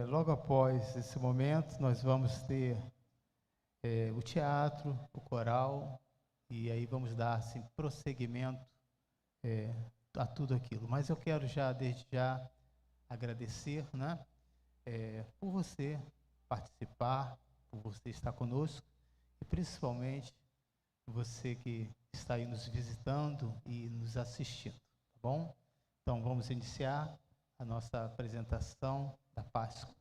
Logo após esse momento, nós vamos ter o teatro, o coral, e aí vamos dar assim, prosseguimento a tudo aquilo. Mas eu quero desde já, agradecer, né, por você participar, por você estar conosco, e principalmente você que está aí nos visitando e nos assistindo, tá bom? Então, vamos iniciar a nossa apresentação da Páscoa.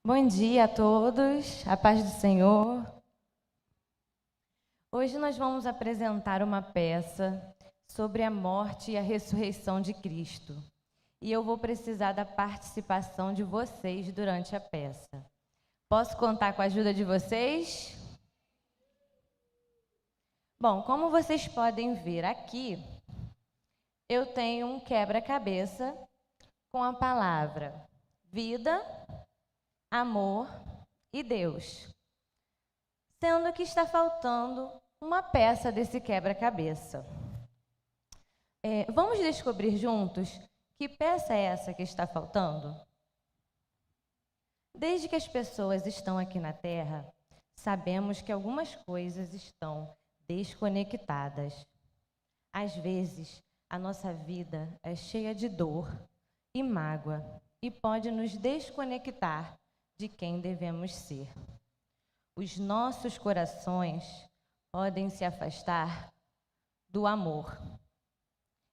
Bom dia a todos, a paz do Senhor. Hoje nós vamos apresentar uma peça sobre a morte e a ressurreição de Cristo. E eu vou precisar da participação de vocês durante a peça. Posso contar com a ajuda de vocês? Bom, como vocês podem ver aqui, eu tenho um quebra-cabeça com a palavra vida, amor e Deus, sendo que está faltando uma peça desse quebra-cabeça. Vamos descobrir juntos que peça é essa que está faltando? Desde que as pessoas estão aqui na Terra, sabemos que algumas coisas estão desconectadas. Às vezes, a nossa vida é cheia de dor e mágoa e pode nos desconectar de quem devemos ser. Os nossos corações podem se afastar do amor.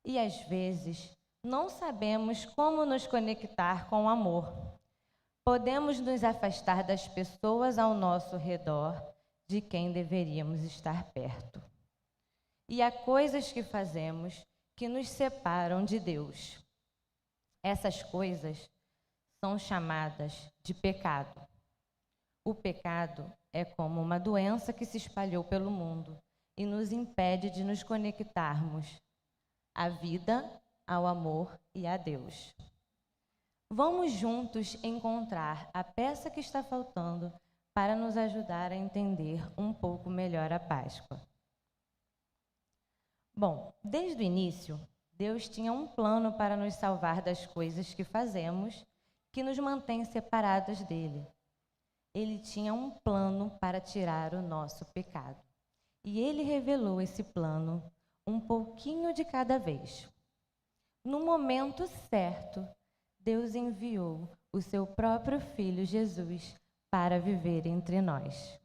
E às vezes não sabemos como nos conectar com o amor. Podemos nos afastar das pessoas ao nosso redor, de quem deveríamos estar perto. E há coisas que fazemos que nos separam de Deus. Essas coisas são chamadas de pecado. O pecado é como uma doença que se espalhou pelo mundo e nos impede de nos conectarmos à vida, ao amor e a Deus. Vamos juntos encontrar a peça que está faltando para nos ajudar a entender um pouco melhor a Páscoa. Bom, desde o início, Deus tinha um plano para nos salvar das coisas que fazemos que nos mantém separadas dele. Ele tinha um plano para tirar o nosso pecado. E ele revelou esse plano um pouquinho de cada vez. No momento certo, Deus enviou o seu próprio Filho Jesus para viver entre nós.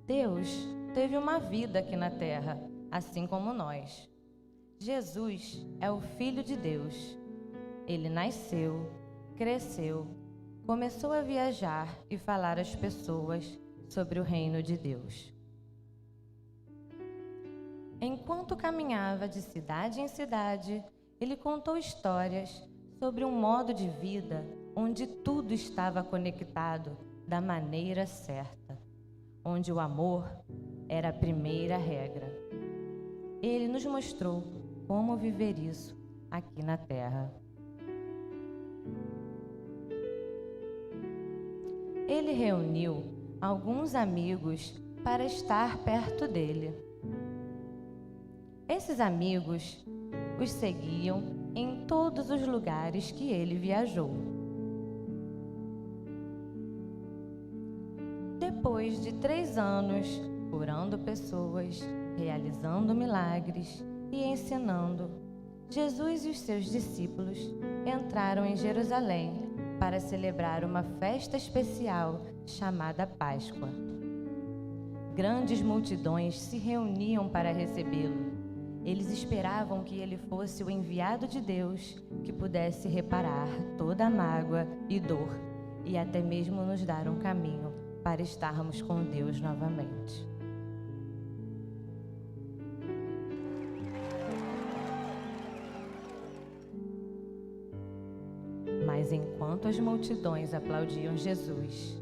Deus teve uma vida aqui na Terra, assim como nós. Jesus é o Filho de Deus. Ele nasceu, cresceu, começou a viajar e falar às pessoas sobre o reino de Deus. Enquanto caminhava de cidade em cidade, ele contou histórias sobre um modo de vida onde tudo estava conectado da maneira certa, onde o amor era a primeira regra. Ele nos mostrou como viver isso aqui na Terra. Ele reuniu alguns amigos para estar perto dele. Esses amigos os seguiam em todos os lugares que ele viajou. Depois de 3 anos curando pessoas, realizando milagres e ensinando, Jesus e os seus discípulos entraram em Jerusalém para celebrar uma festa especial chamada Páscoa. Grandes multidões se reuniam para recebê-lo. Eles esperavam que ele fosse o enviado de Deus que pudesse reparar toda a mágoa e dor e até mesmo nos dar um caminho para estarmos com Deus novamente. Enquanto as multidões aplaudiam Jesus,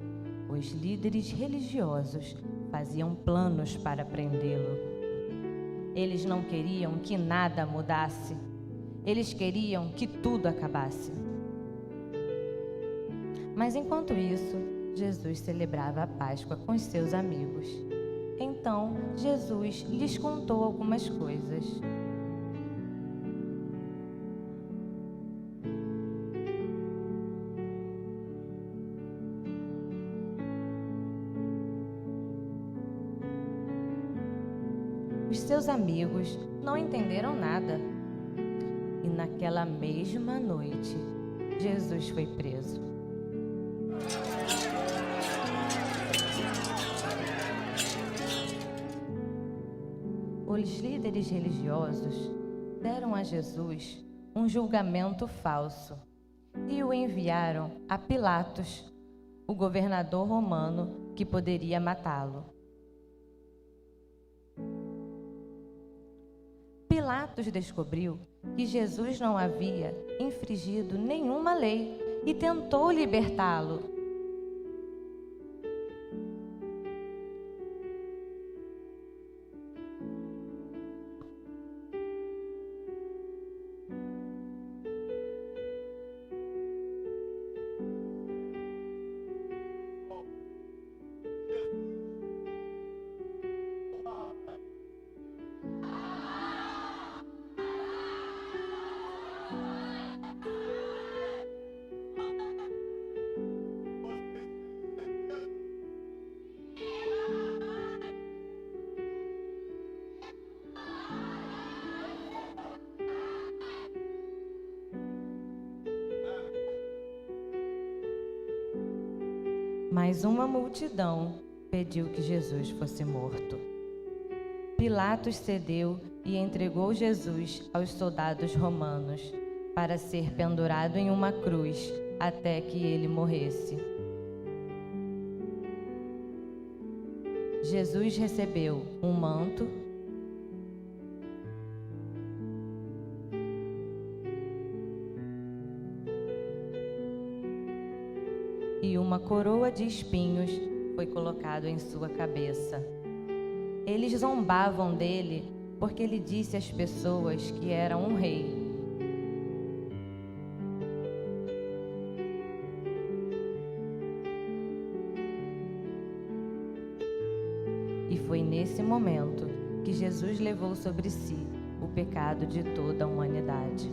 os líderes religiosos faziam planos para prendê-lo. Eles não queriam que nada mudasse. Eles queriam que tudo acabasse. Mas enquanto isso, Jesus celebrava a Páscoa com os seus amigos. Então, Jesus lhes contou algumas coisas. Os seus amigos não entenderam nada. E naquela mesma noite, Jesus foi preso. Os líderes religiosos deram a Jesus um julgamento falso e o enviaram a Pilatos, o governador romano que poderia matá-lo. Pilatos descobriu que Jesus não havia infringido nenhuma lei e tentou libertá-lo. Mas uma multidão pediu que Jesus fosse morto. Pilatos cedeu e entregou Jesus aos soldados romanos para ser pendurado em uma cruz até que ele morresse. Jesus recebeu um manto e uma coroa de espinhos foi colocado em sua cabeça. Eles zombavam dele porque ele disse às pessoas que era um rei. E foi nesse momento que Jesus levou sobre si o pecado de toda a humanidade.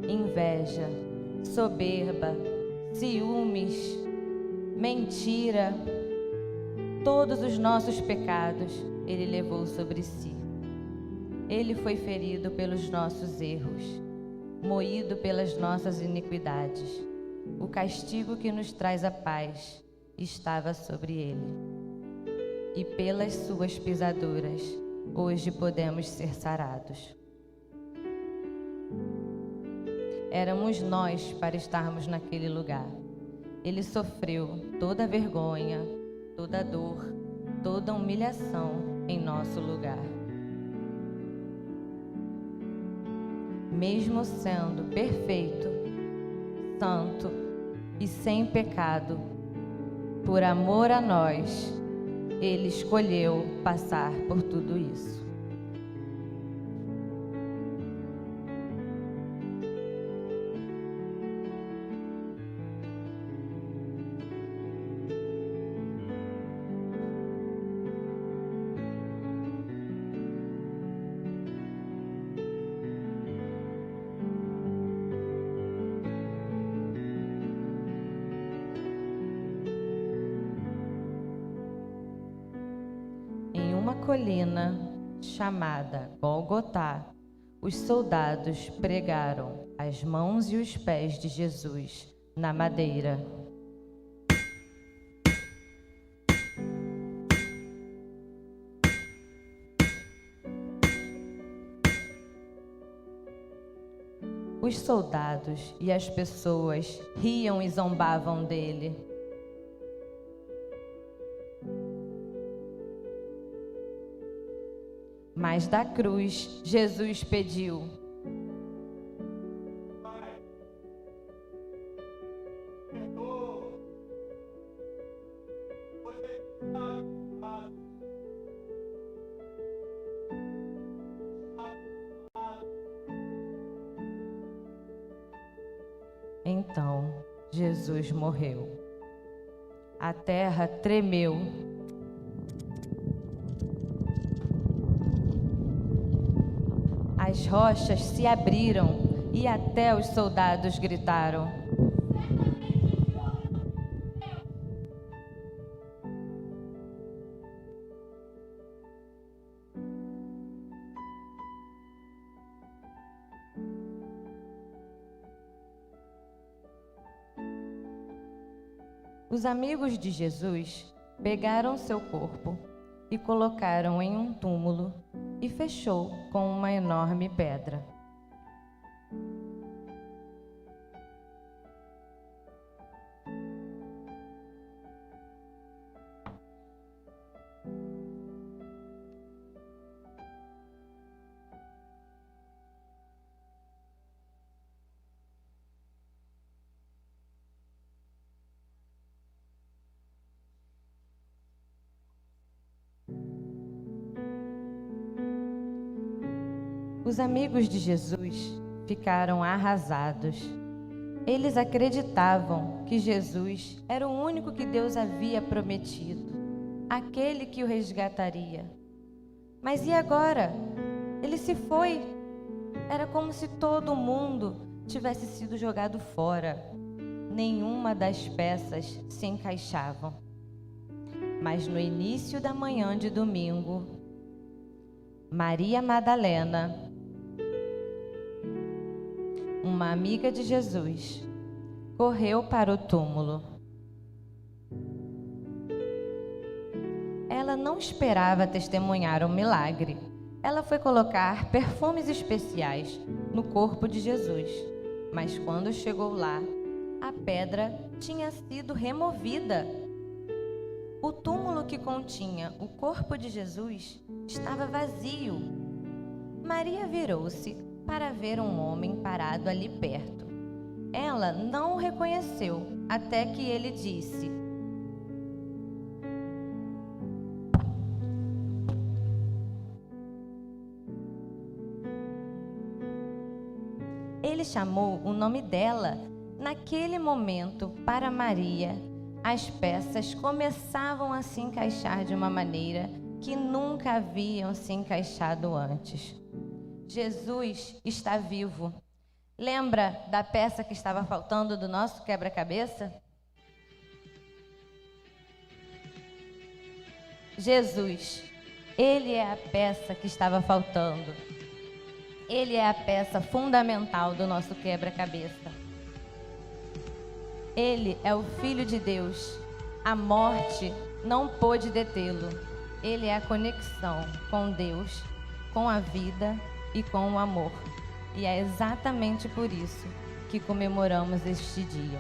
Inveja, soberba, ciúmes, mentira, todos os nossos pecados ele levou sobre si. Ele foi ferido pelos nossos erros, moído pelas nossas iniquidades. O castigo que nos traz a paz estava sobre ele. E pelas suas pisaduras, hoje podemos ser sarados. Éramos nós para estarmos naquele lugar. Ele sofreu toda a vergonha, toda a dor, toda a humilhação em nosso lugar. Mesmo sendo perfeito, santo e sem pecado, por amor a nós, ele escolheu passar por tudo isso. Colina chamada Gólgota, os soldados pregaram as mãos e os pés de Jesus na madeira. Os soldados e as pessoas riam e zombavam dele. Mas da cruz, Jesus pediu: então Jesus morreu. A terra tremeu. As rochas se abriram e até os soldados gritaram. Os amigos de Jesus pegaram seu corpo e colocaram em um túmulo e fechou com uma enorme pedra. Os amigos de Jesus ficaram arrasados. Eles acreditavam que Jesus era o único que Deus havia prometido, aquele que o resgataria. Mas e agora? Ele se foi. Era como se todo mundo tivesse sido jogado fora. Nenhuma das peças se encaixavam. Mas no início da manhã de domingo, Maria Madalena, uma amiga de Jesus, correu para o túmulo. Ela não esperava testemunhar um milagre. Ela foi colocar perfumes especiais no corpo de Jesus. Mas quando chegou lá, a pedra tinha sido removida. O túmulo que continha o corpo de Jesus estava vazio. Maria virou-se para ver um homem parado ali perto. Ela não o reconheceu até que ele disse: Ele chamou o nome dela. Naquele momento, para Maria, as peças começavam a se encaixar de uma maneira que nunca haviam se encaixado antes. Jesus está vivo. Lembra da peça que estava faltando do nosso quebra-cabeça? Jesus, Ele é a peça que estava faltando. Ele é a peça fundamental do nosso quebra-cabeça. Ele é o Filho de Deus. A morte não pôde detê-lo. Ele é a conexão com Deus, com a vida e com o amor. E é exatamente por isso que comemoramos este dia.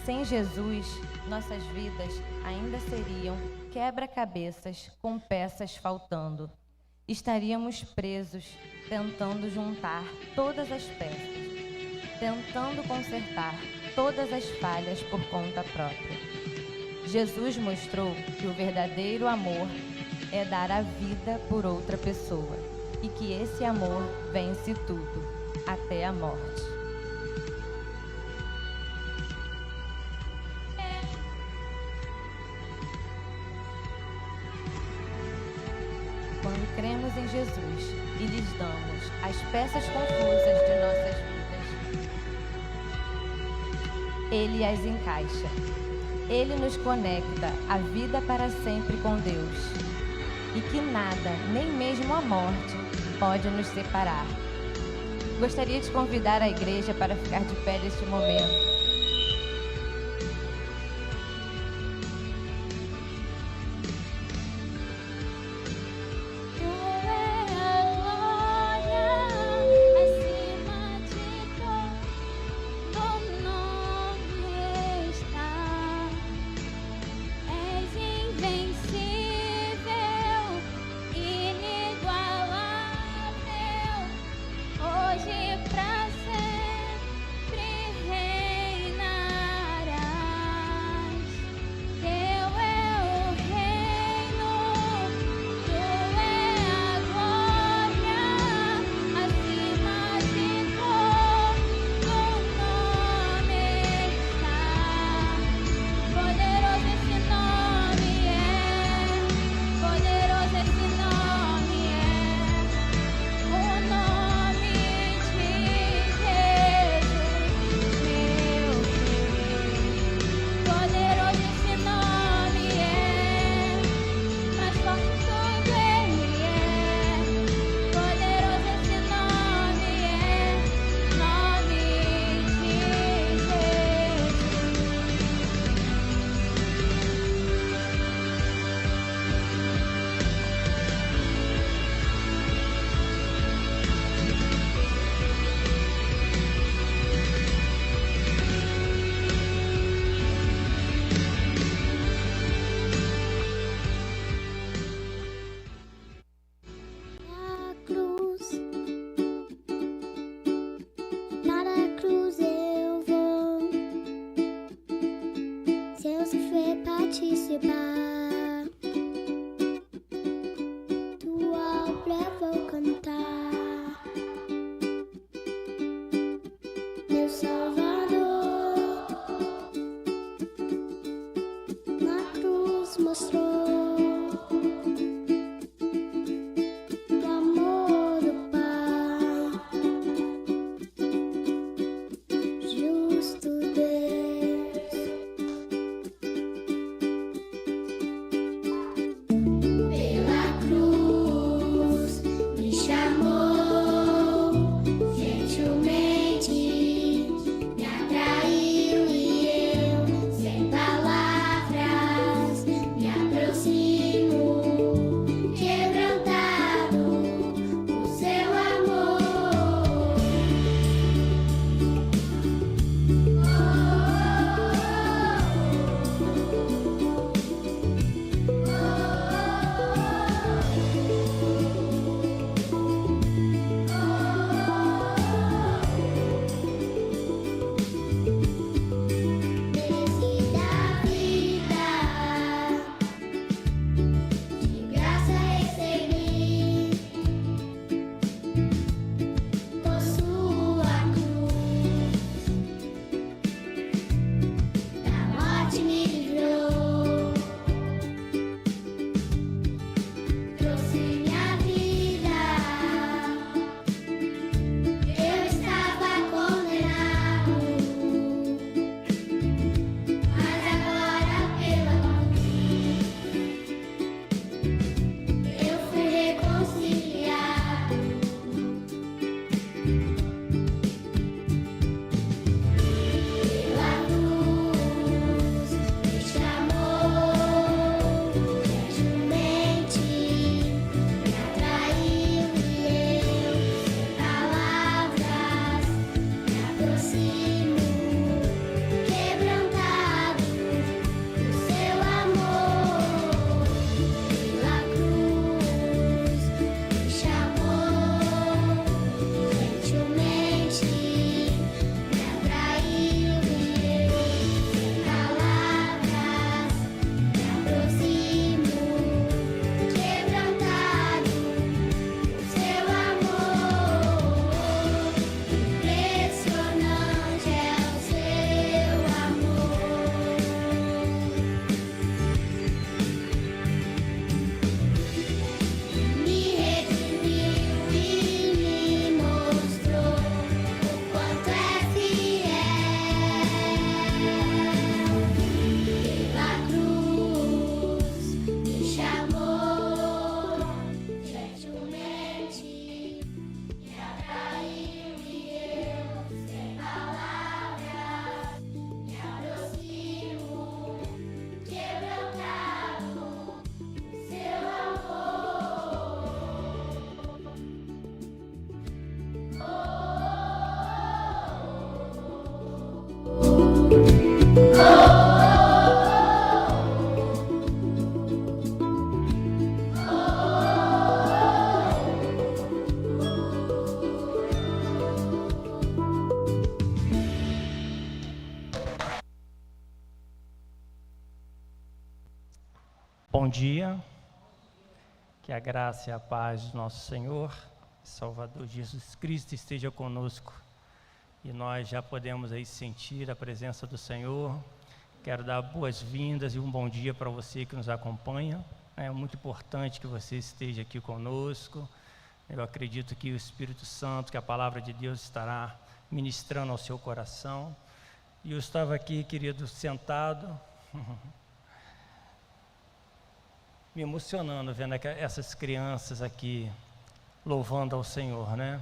Sem Jesus, nossas vidas ainda seriam quebra-cabeças com peças faltando. Estaríamos presos, tentando juntar todas as peças, tentando consertar todas as falhas por conta própria. Jesus mostrou que o verdadeiro amor é dar a vida por outra pessoa e que esse amor vence tudo, até a morte. Quando cremos em Jesus e lhes damos as peças confusas de nossas vidas, Ele as encaixa. Ele nos conecta a vida para sempre com Deus. E que nada, nem mesmo a morte, pode nos separar. Gostaria de convidar a igreja para ficar de pé neste momento. Hoje pra sempre voltar, tua obra vou cantar, meu Salvador, na cruz mostrou o amor do Pai, justo Deus. Pela cruz me chamou, gentilmente me atraiu e eu, sem palavras, me aproximo, quebrantado por seu amor. Desde da vida, de graça recebi, por sua cruz, da morte me livrou, trouxe minha vida. Eu estava condenado, mas agora pela cruz eu fui reconciliado. Pela cruz me chamou, gentilmente me atraiu e eu, sem palavras, me aproximo, quebrantado por seu amor. Pela cruz me chamou, gentilmente me atraiu e eu, sem palavras, me aproximo, quebrantado por seu amor. Impressionante é o seu amor. Me redimiu e me mostrou o quanto é fiel. Pela cruz me chamou, gentilmente me atraiu e eu, sem palavras, me aproximo, quebrantado por seu amor. Bom dia, que a graça e a paz do nosso Senhor e Salvador Jesus Cristo esteja conosco e nós já podemos aí sentir a presença do Senhor. Quero dar boas-vindas e um bom dia para você que nos acompanha. É muito importante que você esteja aqui conosco. Eu acredito que o Espírito Santo, que a palavra de Deus estará ministrando ao seu coração. E eu estava aqui, querido, sentado, me emocionando vendo essas crianças aqui louvando ao Senhor, né?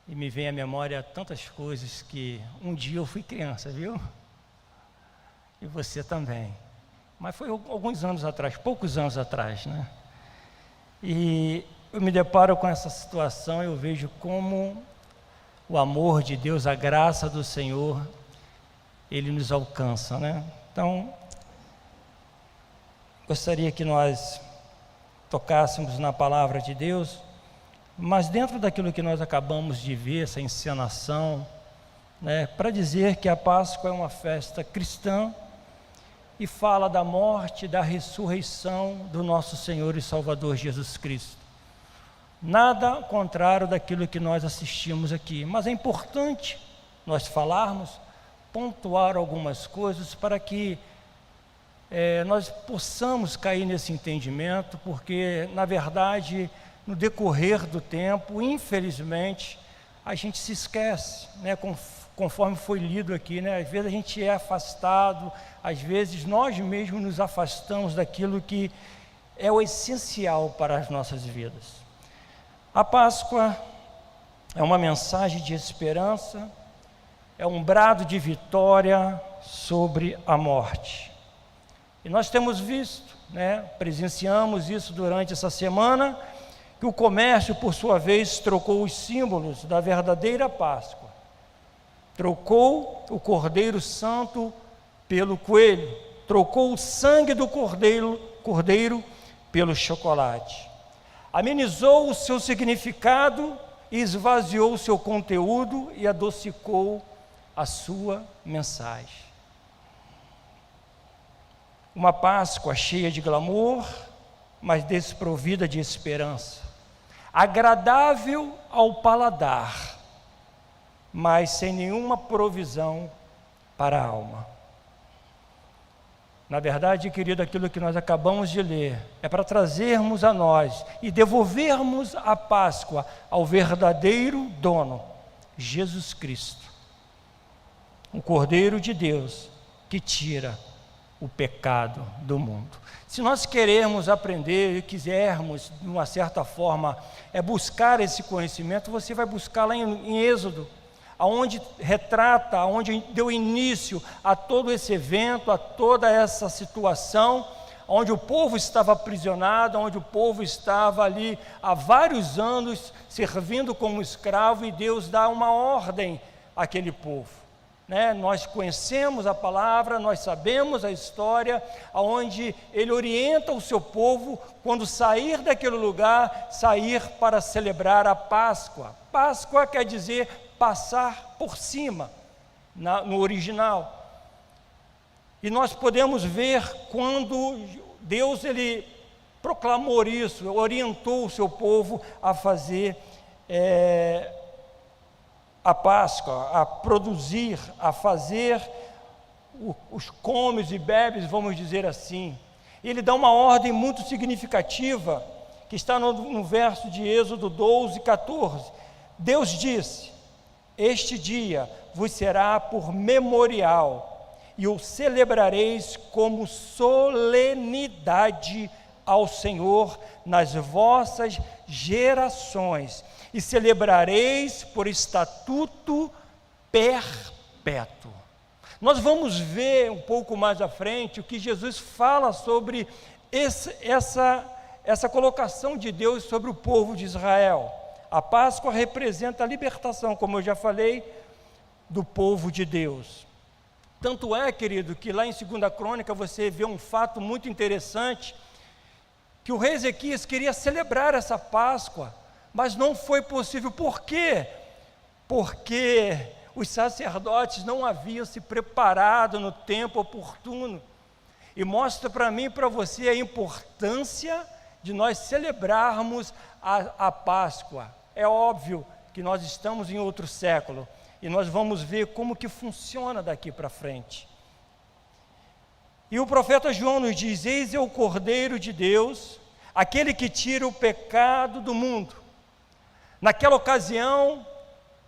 E me vem à memória tantas coisas que um dia eu fui criança, viu? E você também. Mas foi alguns anos atrás, poucos anos atrás, né? E eu me deparo com essa situação, eu vejo como o amor de Deus, a graça do Senhor, Ele nos alcança, né? Então, gostaria que nós tocássemos na palavra de Deus, mas dentro daquilo que nós acabamos de ver, essa encenação, né, para dizer que a Páscoa é uma festa cristã, e fala da morte, da ressurreição do nosso Senhor e Salvador Jesus Cristo. Nada contrário daquilo que nós assistimos aqui, mas é importante nós falarmos, pontuar algumas coisas para que nós possamos cair nesse entendimento, porque, na verdade, no decorrer do tempo, infelizmente, a gente se esquece, né? Conforme foi lido aqui, né? Às vezes a gente é afastado, às vezes nós mesmos nos afastamos daquilo que é o essencial para as nossas vidas. A Páscoa é uma mensagem de esperança, é um brado de vitória sobre a morte. E nós temos visto, né, presenciamos isso durante essa semana, que o comércio, por sua vez, trocou os símbolos da verdadeira Páscoa. Trocou o Cordeiro Santo pelo coelho, trocou o sangue do cordeiro pelo chocolate. Amenizou o seu significado, esvaziou o seu conteúdo e adocicou a sua mensagem. Uma Páscoa cheia de glamour, mas desprovida de esperança. Agradável ao paladar, mas sem nenhuma provisão para a alma. Na verdade, querido, aquilo que nós acabamos de ler é para trazermos a nós e devolvermos a Páscoa ao verdadeiro dono, Jesus Cristo, o Cordeiro de Deus que tira o pecado do mundo. Se nós queremos aprender e quisermos, de uma certa forma, buscar esse conhecimento, você vai buscar lá em Êxodo, aonde retrata, aonde deu início a todo esse evento, a toda essa situação, onde o povo estava aprisionado, onde o povo estava ali há vários anos servindo como escravo, e Deus dá uma ordem àquele povo. Né? Nós conhecemos a palavra, nós sabemos a história, onde ele orienta o seu povo, quando sair daquele lugar, sair para celebrar a Páscoa. Páscoa quer dizer passar por cima, no original. E nós podemos ver quando Deus ele proclamou isso, orientou o seu povo a fazer a Páscoa, a produzir, a fazer os comes e bebes, vamos dizer assim. Ele dá uma ordem muito significativa, que está no verso de Êxodo 12, 14. Deus disse: este dia vos será por memorial, e o celebrareis como solenidade ao Senhor nas vossas gerações, e celebrareis por estatuto perpétuo. Nós vamos ver um pouco mais à frente o que Jesus fala sobre essa colocação de Deus sobre o povo de Israel. A Páscoa representa a libertação, como eu já falei, do povo de Deus. Tanto é, querido, que lá em 2 Crônica você vê um fato muito interessante, que o rei Ezequias queria celebrar essa Páscoa, mas não foi possível. Por quê? Porque os sacerdotes não haviam se preparado no tempo oportuno. E mostra para mim e para você a importância de nós celebrarmos a Páscoa. É óbvio que nós estamos em outro século, e nós vamos ver como que funciona daqui para frente. E o profeta João nos diz: eis é o Cordeiro de Deus, aquele que tira o pecado do mundo. Naquela ocasião,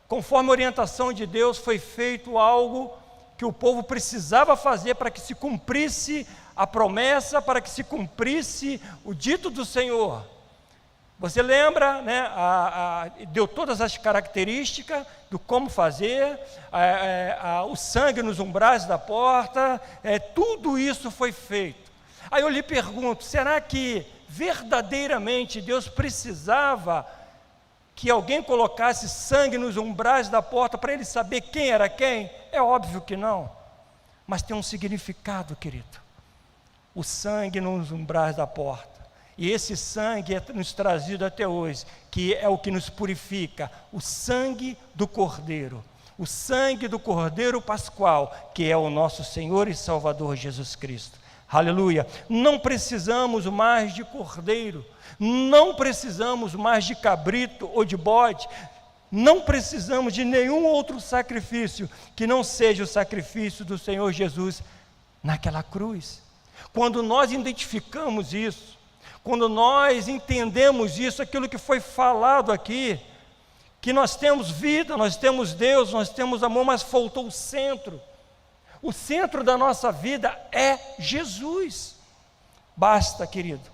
conforme a orientação de Deus, foi feito algo que o povo precisava fazer para que se cumprisse a promessa, para que se cumprisse o dito do Senhor. Você lembra, né, deu todas as características do como fazer, o sangue nos umbrais da porta, tudo isso foi feito. Aí eu lhe pergunto, será que verdadeiramente Deus precisava que alguém colocasse sangue nos umbrais da porta para ele saber quem era quem? É óbvio que não, mas tem um significado, querido. O sangue nos umbrais da porta. E esse sangue é nos trazido até hoje, que é o que nos purifica, o sangue do Cordeiro. o sangue do Cordeiro Pascual, que é o nosso Senhor e Salvador Jesus Cristo. Aleluia! Não precisamos mais de cordeiro, não precisamos mais de cabrito ou de bode, não precisamos de nenhum outro sacrifício que não seja o sacrifício do Senhor Jesus naquela cruz. Quando nós identificamos isso, quando nós entendemos isso, aquilo que foi falado aqui, que nós temos vida, nós temos Deus, nós temos amor, mas faltou o centro. O centro da nossa vida é Jesus. Basta, querido,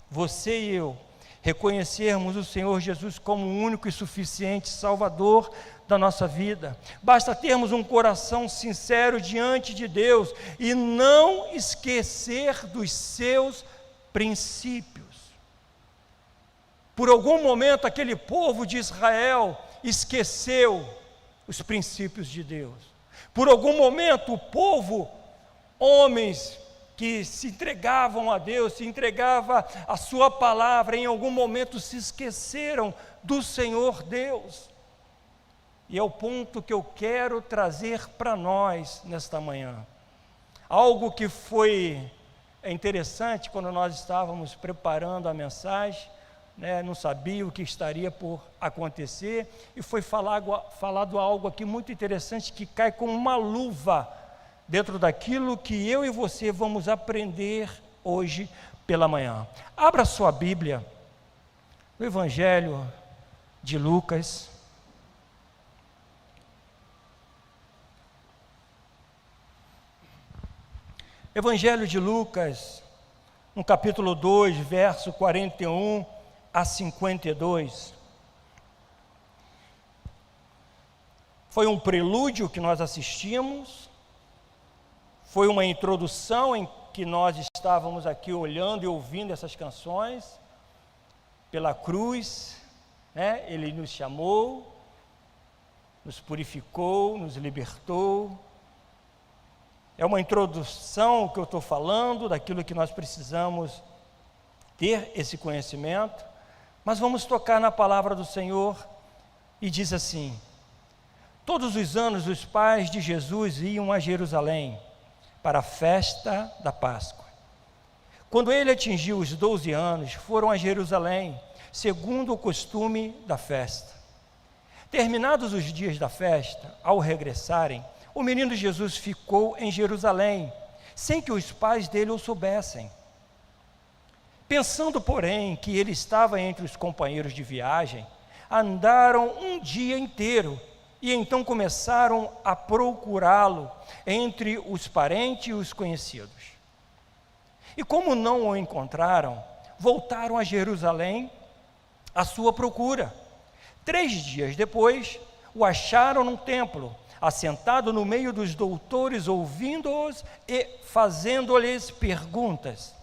você e eu reconhecermos o Senhor Jesus como o único e suficiente Salvador da nossa vida. Basta termos um coração sincero diante de Deus e não esquecer dos seus princípios. Por algum momento aquele povo de Israel esqueceu os princípios de Deus. Por algum momento o povo, homens que se entregavam a Deus, se entregava a sua palavra, em algum momento se esqueceram do Senhor Deus. E é o ponto que eu quero trazer para nós nesta manhã. Algo que foi interessante quando nós estávamos preparando a mensagem, não sabia o que estaria por acontecer, e foi falado algo aqui muito interessante que cai como uma luva dentro daquilo que eu e você vamos aprender hoje pela manhã. Abra sua Bíblia no Evangelho de Lucas. Evangelho de Lucas, no capítulo 2, verso 41 a 52. Foi um prelúdio que nós assistimos, foi uma introdução em que nós estávamos aqui olhando e ouvindo essas canções, pela cruz, Ele nos chamou, nos purificou, nos libertou. É uma introdução que eu estou falando, daquilo que nós precisamos ter esse conhecimento, mas vamos tocar na palavra do Senhor, e diz assim: todos os anos os pais de Jesus iam a Jerusalém para a festa da Páscoa. Quando ele atingiu os 12 anos, foram a Jerusalém, segundo o costume da festa. Terminados os dias da festa, ao regressarem, o menino Jesus ficou em Jerusalém, sem que os pais dele o soubessem. Pensando, porém, que ele estava entre os companheiros de viagem, andaram um dia inteiro, e então começaram a procurá-lo entre os parentes e os conhecidos. E como não o encontraram, voltaram a Jerusalém à sua procura. 3 dias depois, o acharam no templo, assentado no meio dos doutores, ouvindo-os e fazendo-lhes perguntas.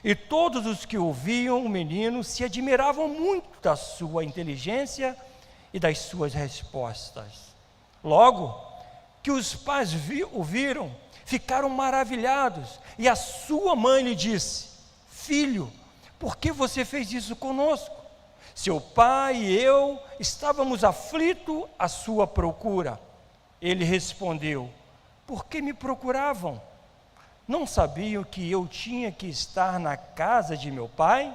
E todos os que ouviam o menino se admiravam muito da sua inteligência e das suas respostas. Logo que os pais o viram, ficaram maravilhados, e a sua mãe lhe disse: filho, por que você fez isso conosco? Seu pai e eu estávamos aflitos à sua procura. Ele respondeu: por que me procuravam? Não sabiam que eu tinha que estar na casa de meu pai?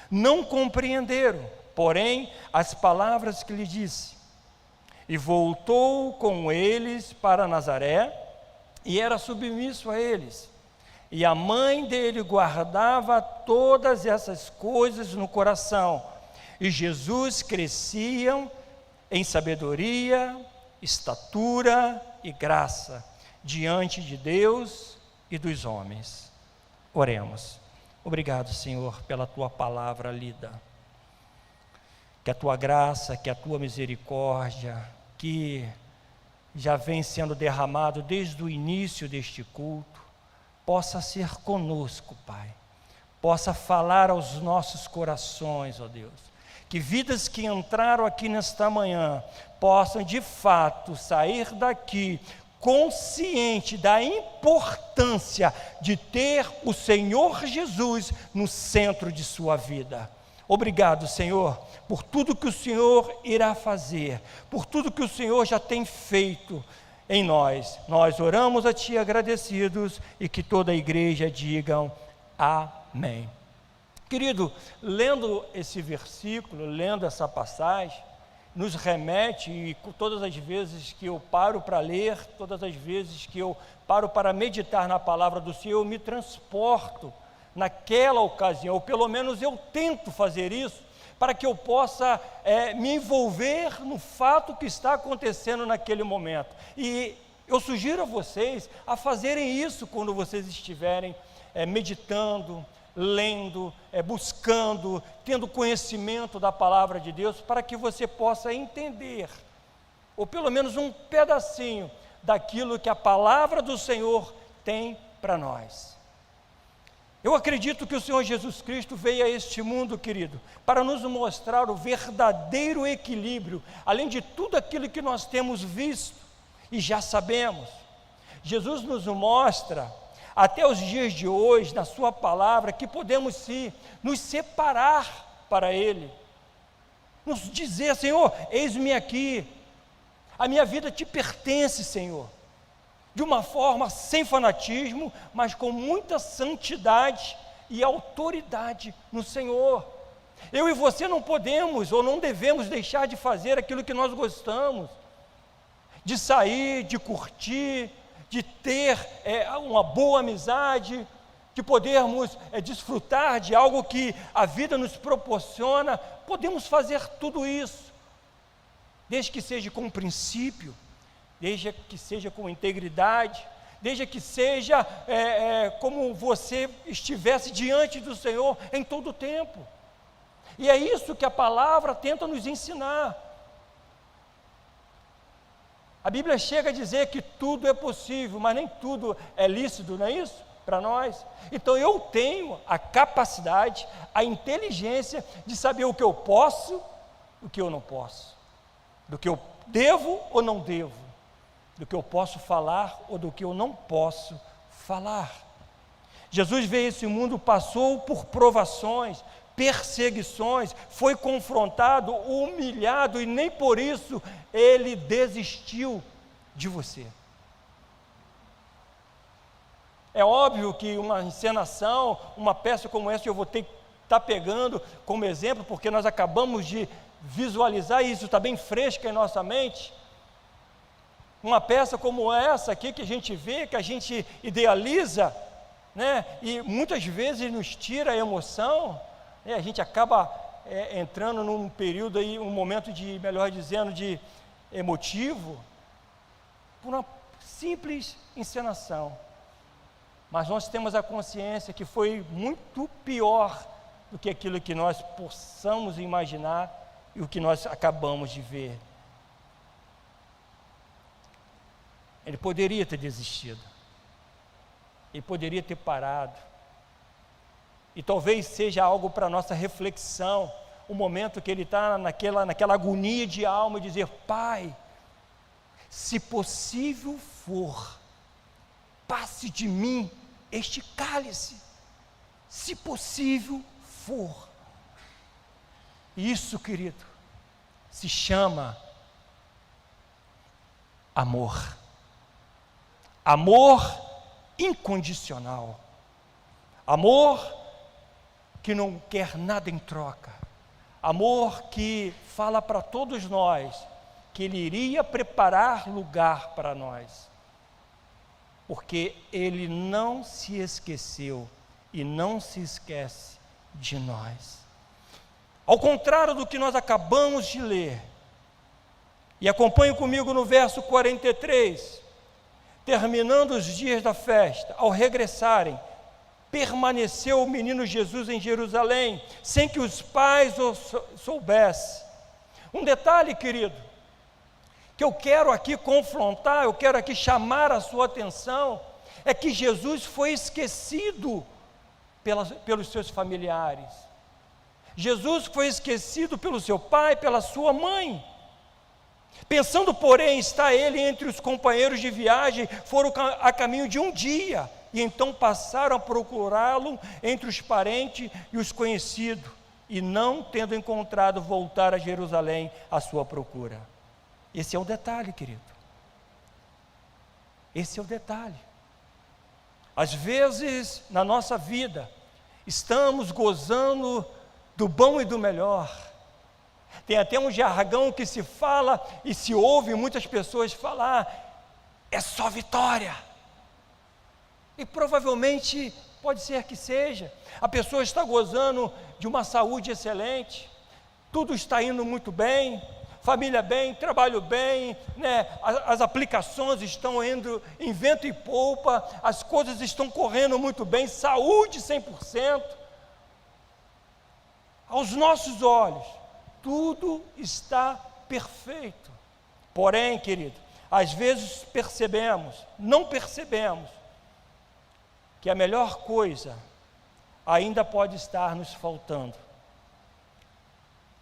Não compreenderam, porém, as palavras que lhe disse. E voltou com eles para Nazaré, e era submisso a eles. E a mãe dele guardava todas essas coisas no coração. E Jesus crescia em sabedoria, estatura e graça diante de Deus e dos homens. Oremos. Obrigado, Senhor, pela tua palavra lida. Que a tua graça, que a tua misericórdia, que já vem sendo derramado desde o início deste culto, possa ser conosco, Pai. Possa falar aos nossos corações, ó Deus. Que vidas que entraram aqui nesta manhã possam de fato sair daqui consciente da importância de ter o Senhor Jesus no centro de sua vida. Obrigado, Senhor, por tudo que o Senhor irá fazer, por tudo que o Senhor já tem feito em nós. Nós oramos a Ti agradecidos e que toda a igreja digam amém. Querido, lendo esse versículo, lendo essa passagem, nos remete, e todas as vezes que eu paro para ler, todas as vezes que eu paro para meditar na palavra do Senhor, eu me transporto naquela ocasião, ou pelo menos eu tento fazer isso, para que eu possa me envolver no fato que está acontecendo naquele momento. E eu sugiro a vocês a fazerem isso quando vocês estiverem meditando, lendo, buscando, tendo conhecimento da palavra de Deus, para que você possa entender, ou pelo menos um pedacinho daquilo que a palavra do Senhor tem para nós. Eu acredito que o Senhor Jesus Cristo veio a este mundo, querido, para nos mostrar o verdadeiro equilíbrio, além de tudo aquilo que nós temos visto e já sabemos. Jesus nos mostra, até os dias de hoje, na sua palavra, que podemos sim nos separar para Ele, nos dizer: Senhor, eis-me aqui, a minha vida te pertence, Senhor, de uma forma sem fanatismo, mas com muita santidade e autoridade no Senhor. Eu e você não podemos ou não devemos deixar de fazer aquilo que nós gostamos, de sair, de curtir, de ter uma boa amizade, de podermos desfrutar de algo que a vida nos proporciona. Podemos fazer tudo isso, desde que seja com princípio, desde que seja com integridade, desde que seja como você estivesse diante do Senhor em todo o tempo. E é isso que a palavra tenta nos ensinar. A Bíblia chega a dizer que tudo é possível, mas nem tudo é lícito, não é isso? Para nós. Então eu tenho a capacidade, a inteligência de saber o que eu posso, o que eu não posso, do que eu devo ou não devo, do que eu posso falar ou do que eu não posso falar. Jesus veio a esse mundo, passou por provações, perseguições, foi confrontado, humilhado, e nem por isso Ele desistiu de você. É óbvio que uma encenação, uma peça como essa, eu vou ter que estar pegando como exemplo, porque nós acabamos de visualizar, e isso está bem fresco em nossa mente. Uma peça como essa aqui, que a gente vê, que a gente idealiza, né? E muitas vezes nos tira a emoção, a gente acaba entrando num período aí, um momento de, melhor dizendo, de emotivo, por uma simples encenação. Mas nós temos a consciência que foi muito pior do que aquilo que nós possamos imaginar e o que nós acabamos de ver. Ele poderia ter desistido, ele poderia ter parado, e talvez seja algo para nossa reflexão, o momento que ele está naquela agonia de alma, e dizer: Pai, se possível for, passe de mim este cálice, se possível for. Isso, querido, se chama amor. Amor incondicional, amor que não quer nada em troca, amor que fala para todos nós que Ele iria preparar lugar para nós, porque Ele não se esqueceu e não se esquece de nós. Ao contrário do que nós acabamos de ler, e acompanhe comigo no verso 43, terminando os dias da festa, ao regressarem, permaneceu o menino Jesus em Jerusalém, sem que os pais o soubessem. Um detalhe, querido, que eu quero aqui confrontar, eu quero aqui chamar a sua atenção, é que Jesus foi esquecido pelos seus familiares. Jesus foi esquecido pelo seu pai, pela sua mãe. Pensando, porém, estar ele entre os companheiros de viagem, foram a caminho de um dia, e então passaram a procurá-lo entre os parentes e os conhecidos, e não tendo encontrado, voltar a Jerusalém à sua procura. Esse é o detalhe, querido. Esse é o detalhe. Às vezes, na nossa vida, estamos gozando do bom e do melhor. Tem até um jargão que se fala e se ouve muitas pessoas falar: é só vitória. E provavelmente pode ser que seja. A pessoa está gozando de uma saúde excelente, tudo está indo muito bem, família bem, trabalho bem, né? As aplicações estão indo em vento e polpa, as coisas estão correndo muito bem, saúde 100%. Aos nossos olhos, tudo está perfeito. Porém, querido, às vezes não percebemos, que a melhor coisa ainda pode estar nos faltando: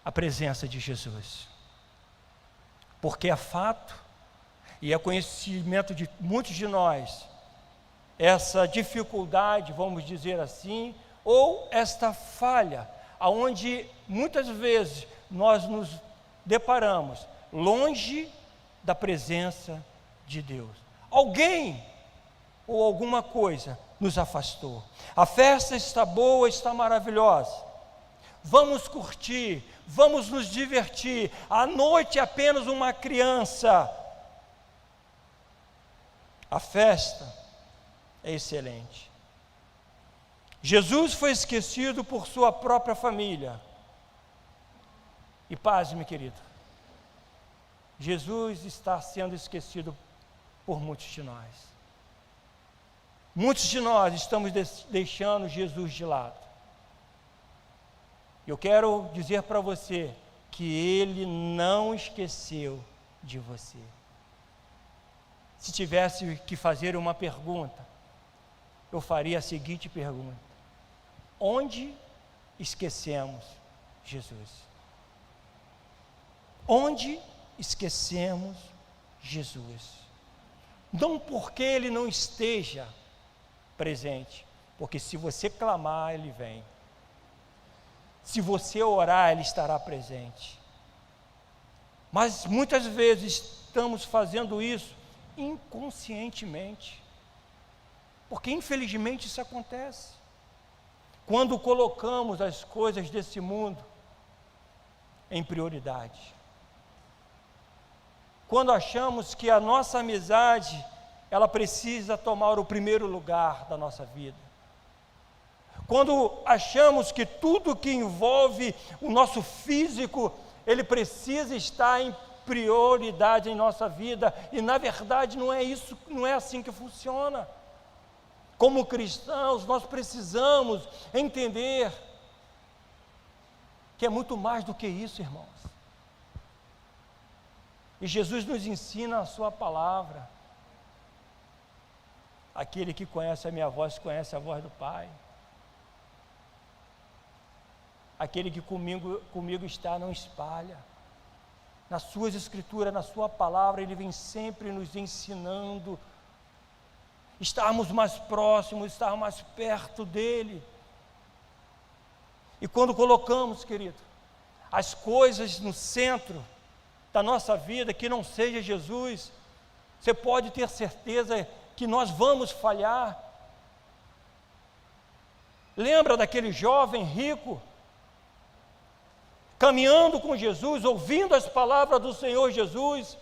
a presença de Jesus. Porque é fato, e é conhecimento de muitos de nós, essa dificuldade, vamos dizer assim, ou esta falha, aonde muitas vezes nós nos deparamos longe da presença de Deus. Alguém ou alguma coisa nos afastou. A festa está boa, está maravilhosa. Vamos curtir, vamos nos divertir. A noite é apenas uma criança. A festa é excelente. Jesus foi esquecido por sua própria família. E pasme, querido, Jesus está sendo esquecido por muitos de nós. Muitos de nós estamos deixando Jesus de lado. Eu quero dizer para você que Ele não esqueceu de você. Se tivesse que fazer uma pergunta, eu faria a seguinte pergunta: onde esquecemos Jesus? Onde esquecemos Jesus? Não porque Ele não esteja presente, porque se você clamar, Ele vem. Se você orar, Ele estará presente. Mas muitas vezes estamos fazendo isso inconscientemente, porque infelizmente isso acontece. Quando colocamos as coisas desse mundo em prioridade, quando achamos que a nossa amizade, ela precisa tomar o primeiro lugar da nossa vida, quando achamos que tudo que envolve o nosso físico, ele precisa estar em prioridade em nossa vida, e na verdade não é isso, não é assim que funciona. Como cristãos, nós precisamos entender que é muito mais do que isso, irmãos. E Jesus nos ensina a sua palavra. Aquele que conhece a minha voz, conhece a voz do Pai. Aquele que comigo está, não espalha. Nas suas escrituras, na sua palavra, Ele vem sempre nos ensinando. Estarmos mais próximos, estarmos mais perto dEle. E quando colocamos, querido, as coisas no centro da nossa vida, que não seja Jesus, você pode ter certeza que nós vamos falhar. Lembra daquele jovem rico, caminhando com Jesus, ouvindo as palavras do Senhor Jesus,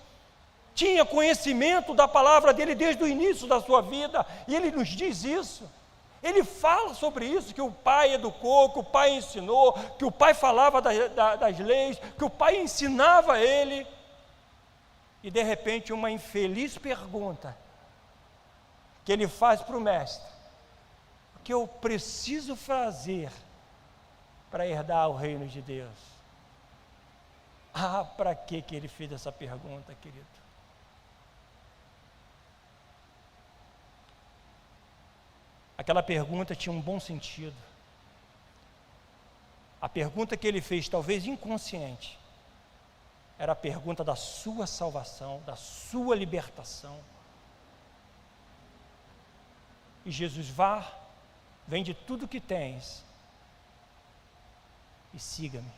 tinha conhecimento da palavra dele desde o início da sua vida, e ele nos diz isso. Ele fala sobre isso, que o pai educou, que o pai ensinou, que o pai falava das leis, que o pai ensinava a ele. E de repente uma infeliz pergunta que ele faz para o mestre: o que eu preciso fazer para herdar o reino de Deus? Ah, para que ele fez essa pergunta, querido? Aquela pergunta tinha um bom sentido. A pergunta que ele fez, talvez inconsciente, era a pergunta da sua salvação, da sua libertação. E Jesus: vá, vende tudo que tens e siga-me.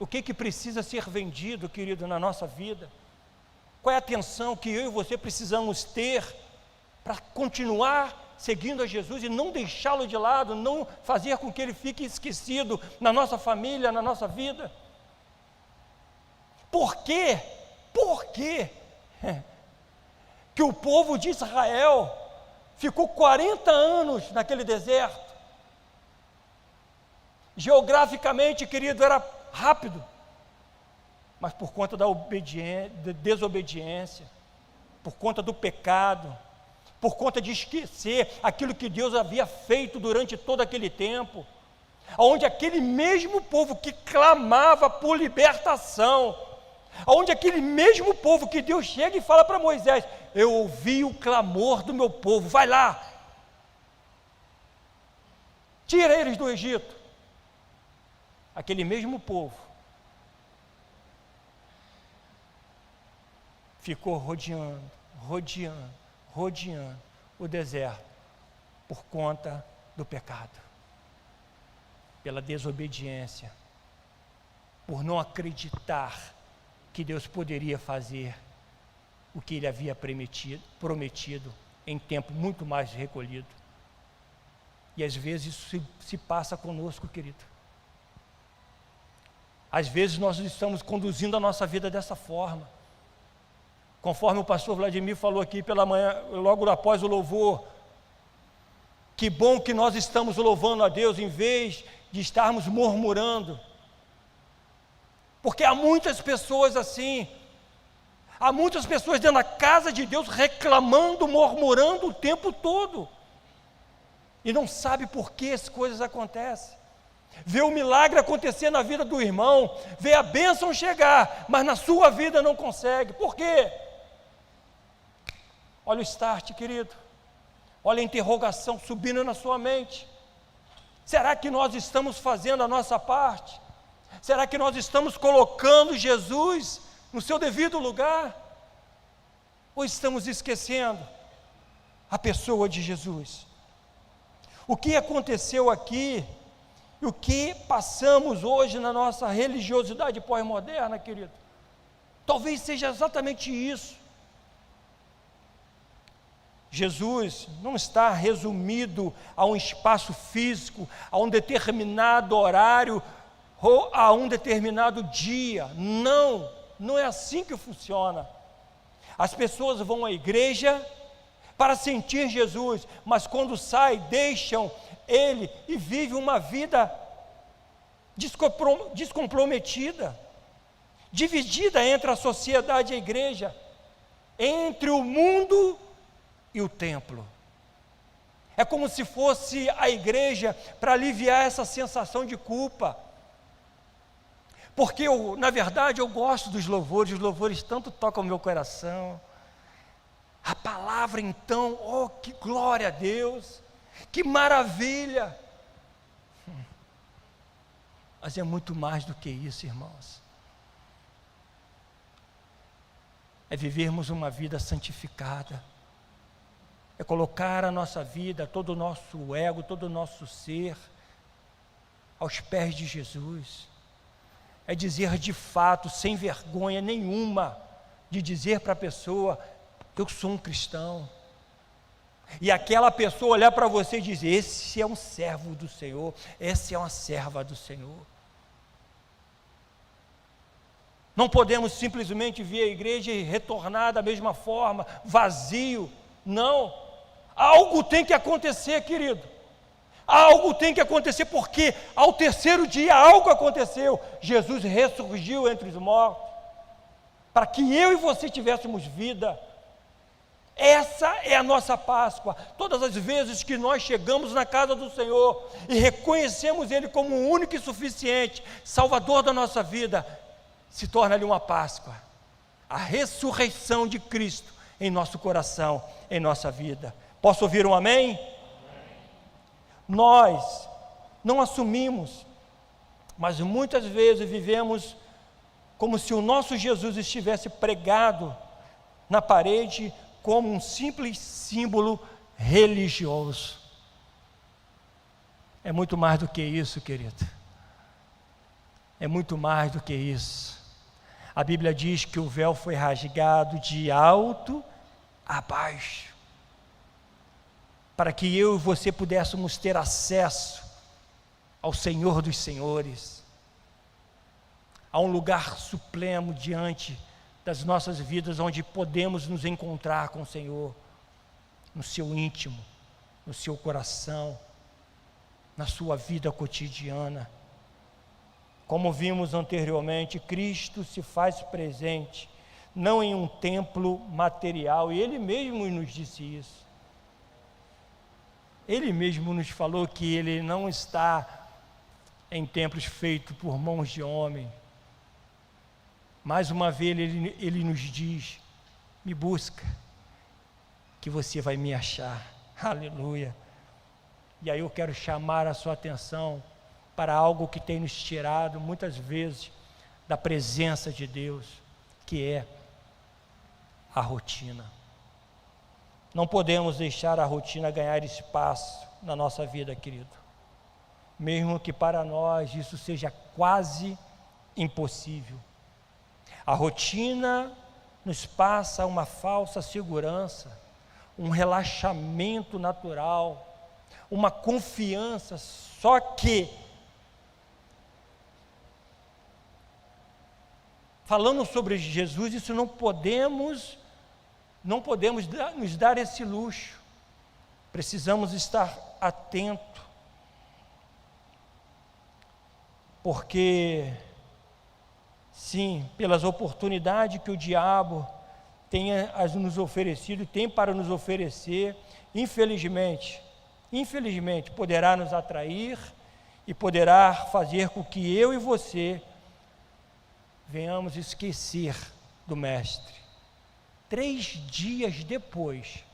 O que precisa ser vendido, querido, na nossa vida? Qual é a atenção que eu e você precisamos ter para continuar seguindo a Jesus e não deixá-lo de lado, não fazer com que ele fique esquecido na nossa família, na nossa vida? Por quê? Por quê que o povo de Israel ficou 40 anos naquele deserto? Geograficamente, querido, era rápido, mas por conta da desobediência, por conta do pecado, por conta de esquecer aquilo que Deus havia feito durante todo aquele tempo, onde aquele mesmo povo que clamava por libertação, onde aquele mesmo povo que Deus chega e fala para Moisés: eu ouvi o clamor do meu povo, vai lá, tira eles do Egito. Aquele mesmo povo ficou rodeando o deserto por conta do pecado, pela desobediência, por não acreditar que Deus poderia fazer o que Ele havia prometido em tempo muito mais recolhido. E às vezes isso se passa conosco, querido. Às vezes nós estamos conduzindo a nossa vida dessa forma. Conforme o pastor Vladimir falou aqui pela manhã, logo após o louvor, que bom que nós estamos louvando a Deus em vez de estarmos murmurando. Porque há muitas pessoas assim, há muitas pessoas dentro da casa de Deus reclamando, murmurando o tempo todo, e não sabe por que as coisas acontecem. Vê o milagre acontecer na vida do irmão, vê a bênção chegar, mas na sua vida não consegue. Por quê? Olha o start, querido. Olha a interrogação subindo na sua mente. Será que nós estamos fazendo a nossa parte? Será que nós estamos colocando Jesus no seu devido lugar? Ou estamos esquecendo a pessoa de Jesus? O que aconteceu aqui e o que passamos hoje na nossa religiosidade pós-moderna, querido? Talvez seja exatamente isso. Jesus não está resumido a um espaço físico, a um determinado horário ou a um determinado dia. Não, não é assim que funciona. As pessoas vão à igreja para sentir Jesus, mas quando saem, deixam Ele e vivem uma vida descomprometida, dividida entre a sociedade e a igreja, entre o mundo e o templo. É como se fosse a igreja para aliviar essa sensação de culpa. Porque na verdade eu gosto dos louvores, os louvores tanto tocam o meu coração. A palavra então, oh, que glória a Deus, que maravilha. Mas é muito mais do que isso, irmãos. É vivermos uma vida santificada. É colocar a nossa vida, todo o nosso ego, todo o nosso ser aos pés de Jesus. É dizer de fato, sem vergonha nenhuma, de dizer para a pessoa: eu sou um cristão. E aquela pessoa olhar para você e dizer: esse é um servo do Senhor, essa é uma serva do Senhor. Não podemos simplesmente vir à igreja e retornar da mesma forma, vazio. Não, algo tem que acontecer, querido. Algo tem que acontecer, porque ao terceiro dia algo aconteceu. Jesus ressurgiu entre os mortos, para que eu e você tivéssemos vida. Essa é a nossa Páscoa. Todas as vezes que nós chegamos na casa do Senhor e reconhecemos Ele como o único e suficiente Salvador da nossa vida, se torna ali uma Páscoa. A ressurreição de Cristo em nosso coração, em nossa vida. Posso ouvir um amém? Nós não assumimos, mas muitas vezes vivemos como se o nosso Jesus estivesse pregado na parede como um simples símbolo religioso. É muito mais do que isso, querido. É muito mais do que isso. A Bíblia diz que o véu foi rasgado de alto a baixo, para que eu e você pudéssemos ter acesso ao Senhor dos Senhores, a um lugar supremo diante das nossas vidas, onde podemos nos encontrar com o Senhor, no seu íntimo, no seu coração, na sua vida cotidiana. Como vimos anteriormente, Cristo se faz presente, não em um templo material, e Ele mesmo nos disse isso. Ele mesmo nos falou que Ele não está em templos feitos por mãos de homem. Mais uma vez ele nos diz: me busca, que você vai me achar. Aleluia. E aí eu quero chamar a sua atenção para algo que tem nos tirado muitas vezes da presença de Deus, que é a rotina. Não podemos deixar a rotina ganhar espaço na nossa vida, querido. Mesmo que para nós isso seja quase impossível. A rotina nos passa uma falsa segurança, um relaxamento natural, uma confiança, só que, falando sobre Jesus, isso não podemos nos dar esse luxo. Precisamos estar atentos, porque, sim, pelas oportunidades que o diabo tem a nos oferecido, tem para nos oferecer, infelizmente, poderá nos atrair e poderá fazer com que eu e você venhamos esquecer do Mestre. 3 dias depois,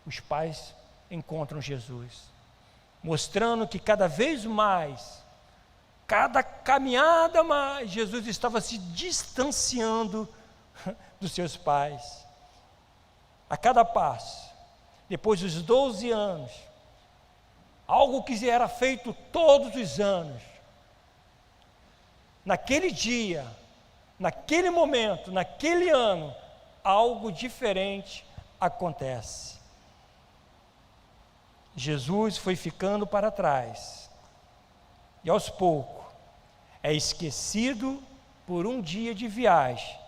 os pais encontram Jesus, mostrando que cada vez mais, cada caminhada mais, Jesus estava se distanciando dos seus pais. A cada passo, depois dos 12 anos, algo que era feito todos os anos, naquele dia, naquele momento, naquele ano, algo diferente acontece. Jesus foi ficando para trás, e aos poucos é esquecido por um dia de viagem,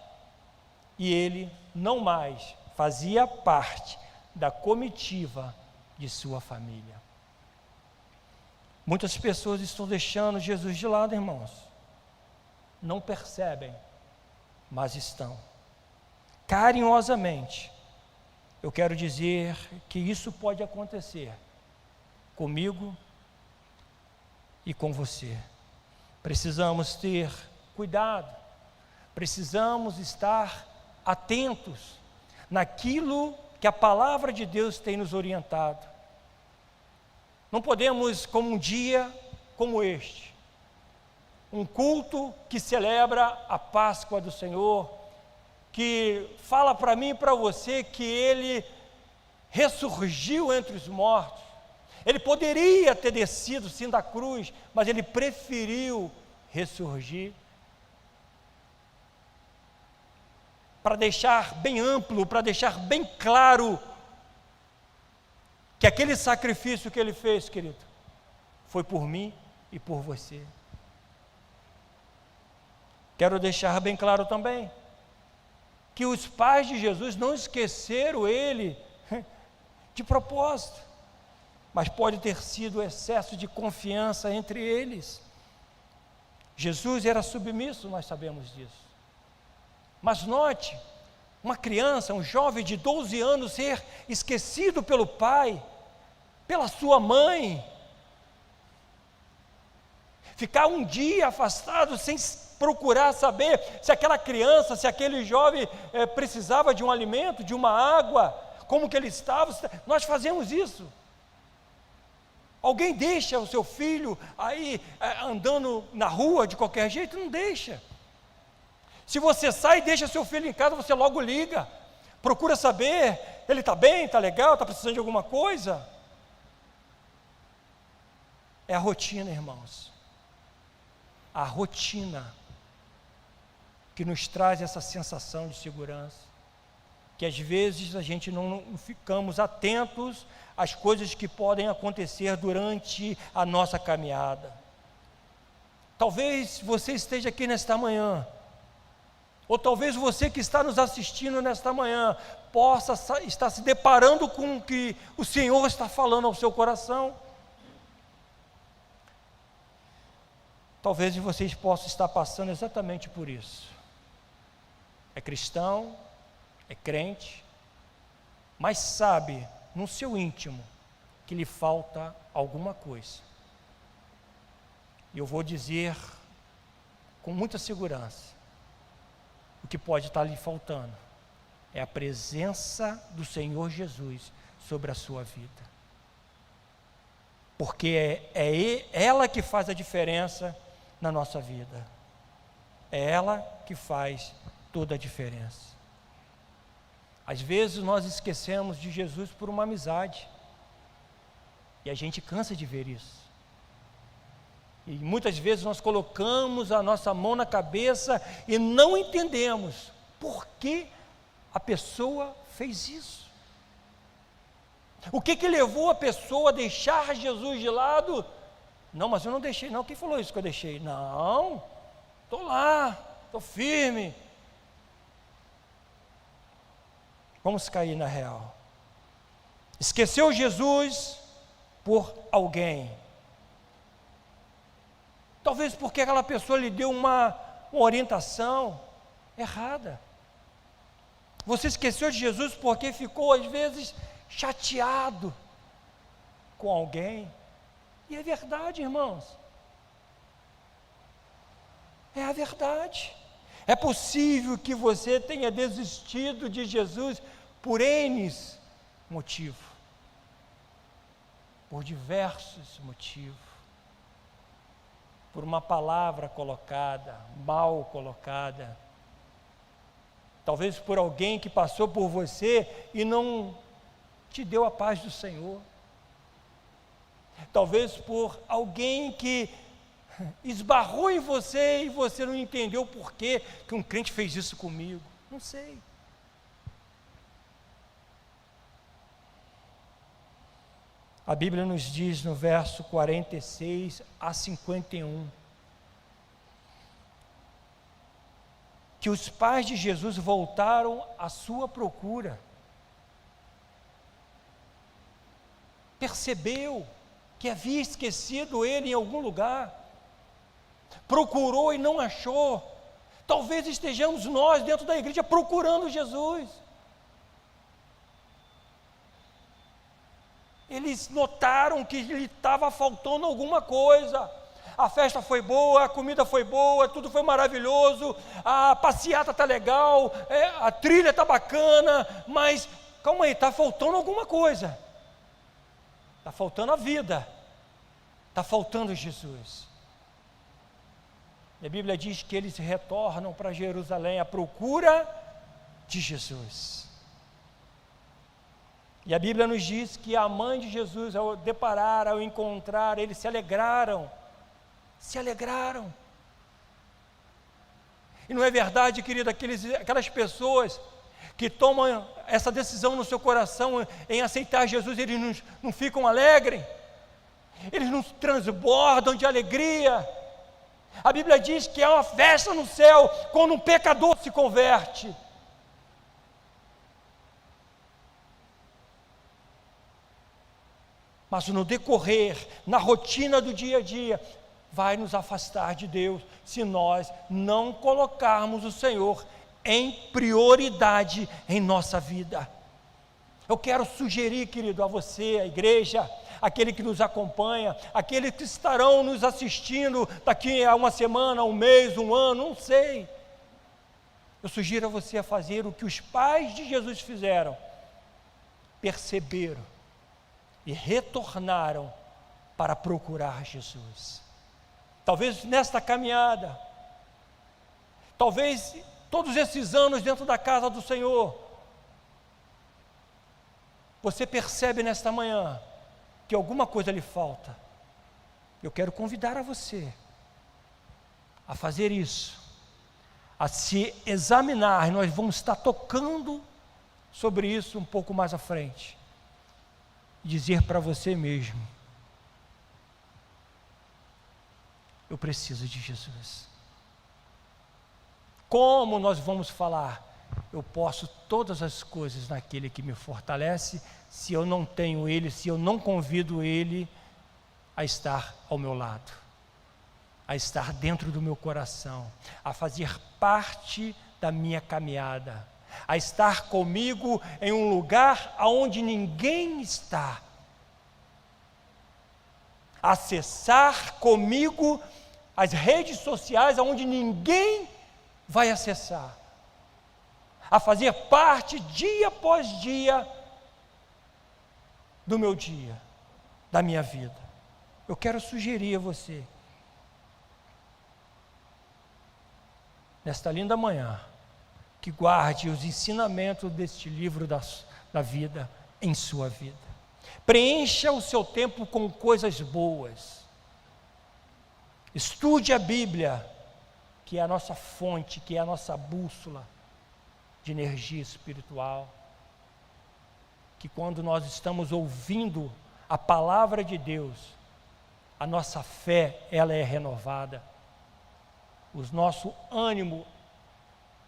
e ele não mais fazia parte da comitiva de sua família. Muitas pessoas estão deixando Jesus de lado, irmãos. Não percebem, mas estão. Carinhosamente, eu quero dizer que isso pode acontecer comigo e com você. Precisamos ter cuidado, precisamos estar atentos naquilo que a palavra de Deus tem nos orientado. Não podemos, como um dia como este, um culto que celebra a Páscoa do Senhor, que fala para mim e para você que Ele ressurgiu entre os mortos. Ele poderia ter descido sim da cruz, mas Ele preferiu ressurgir, para deixar bem amplo, para deixar bem claro que aquele sacrifício que Ele fez, querido, foi por mim e por você. Quero deixar bem claro também que os pais de Jesus não esqueceram Ele de propósito, mas pode ter sido o excesso de confiança entre eles. Jesus era submisso, nós sabemos disso. Mas note, uma criança, um jovem de 12 anos ser esquecido pelo pai, pela sua mãe, ficar um dia afastado sem procurar saber se aquela criança, se aquele jovem precisava de um alimento, de uma água, como que ele estava. Nós fazemos isso. Alguém deixa o seu filho aí andando na rua de qualquer jeito? Não deixa. Se você sai e deixa seu filho em casa, você logo liga, procura saber Ele está bem, está legal, está precisando de alguma coisa? É a rotina, irmãos. A rotina que nos traz essa sensação de segurança, que às vezes a gente não ficamos atentos às coisas que podem acontecer durante a nossa caminhada. Talvez você esteja aqui nesta manhã, ou talvez você que está nos assistindo nesta manhã, possa estar se deparando com o que o Senhor está falando ao seu coração. Talvez vocês possam estar passando exatamente por isso. É cristão, é crente, mas sabe no seu íntimo que lhe falta alguma coisa. E eu vou dizer com muita segurança, o que pode estar lhe faltando é a presença do Senhor Jesus sobre a sua vida. Porque é ela que faz a diferença na nossa vida. É ela que faz toda a diferença. Às vezes nós esquecemos de Jesus por uma amizade, e a gente cansa de ver isso. E muitas vezes nós colocamos a nossa mão na cabeça e não entendemos por que a pessoa fez isso. O que levou a pessoa a deixar Jesus de lado? Não, mas eu não deixei não. Quem falou isso que eu deixei? Não, estou lá, estou firme. Vamos cair na real. Esqueceu Jesus por alguém. Talvez porque aquela pessoa lhe deu uma orientação errada. Você esqueceu de Jesus porque ficou às vezes chateado com alguém. E é verdade, irmãos. É a verdade. É possível que você tenha desistido de Jesus por N motivos. Por diversos motivos. Por uma palavra colocada, mal colocada. Talvez por alguém que passou por você e não te deu a paz do Senhor. Talvez por alguém que esbarrou em você e você não entendeu por que um crente fez isso comigo. Não sei. A Bíblia nos diz no verso 46 a 51 que os pais de Jesus voltaram à sua procura. Percebeu que havia esquecido ele em algum lugar. Procurou e não achou. Talvez estejamos nós dentro da igreja procurando Jesus. Eles notaram que lhe estava faltando alguma coisa. A festa foi boa, a comida foi boa, tudo foi maravilhoso, a passeata está legal, a trilha está bacana, mas calma aí, está faltando alguma coisa. Está faltando a vida, está faltando Jesus. E a Bíblia diz que eles retornam para Jerusalém à procura de Jesus. E a Bíblia nos diz que a mãe de Jesus, ao deparar, ao encontrar, eles se alegraram. Se alegraram. E não é verdade, querido, aquelas pessoas que tomam essa decisão no seu coração em aceitar Jesus, eles não ficam alegres, eles não transbordam de alegria. A Bíblia diz que é uma festa no céu quando um pecador se converte. Mas no decorrer, na rotina do dia a dia, vai nos afastar de Deus se nós não colocarmos o Senhor em prioridade em nossa vida. Eu quero sugerir, querido, a você, a igreja, aquele que nos acompanha, aqueles que estarão nos assistindo daqui a uma semana, um mês, um ano, não sei. Eu sugiro a você a fazer o que os pais de Jesus fizeram. Perceberam e retornaram para procurar Jesus. Talvez nesta caminhada, talvez todos esses anos dentro da casa do Senhor, você percebe nesta manhã que alguma coisa lhe falta, eu quero convidar a você a fazer isso, a se examinar. Nós vamos estar tocando sobre isso um pouco mais à frente. Dizer para você mesmo: eu preciso de Jesus. Como nós vamos falar? Eu posso todas as coisas naquele que me fortalece, se eu não tenho Ele, se eu não convido Ele a estar ao meu lado, a estar dentro do meu coração, a fazer parte da minha caminhada, a estar comigo em um lugar onde ninguém está, a acessar comigo as redes sociais onde ninguém vai acessar, a fazer parte dia após dia do meu dia, da minha vida. Eu quero sugerir a você, nesta linda manhã, que guarde os ensinamentos deste livro da vida em sua vida. Preencha o seu tempo com coisas boas. Estude a Bíblia, que é a nossa fonte, que é a nossa bússola de energia espiritual. Que quando nós estamos ouvindo a palavra de Deus, a nossa fé, ela é renovada. O nosso ânimo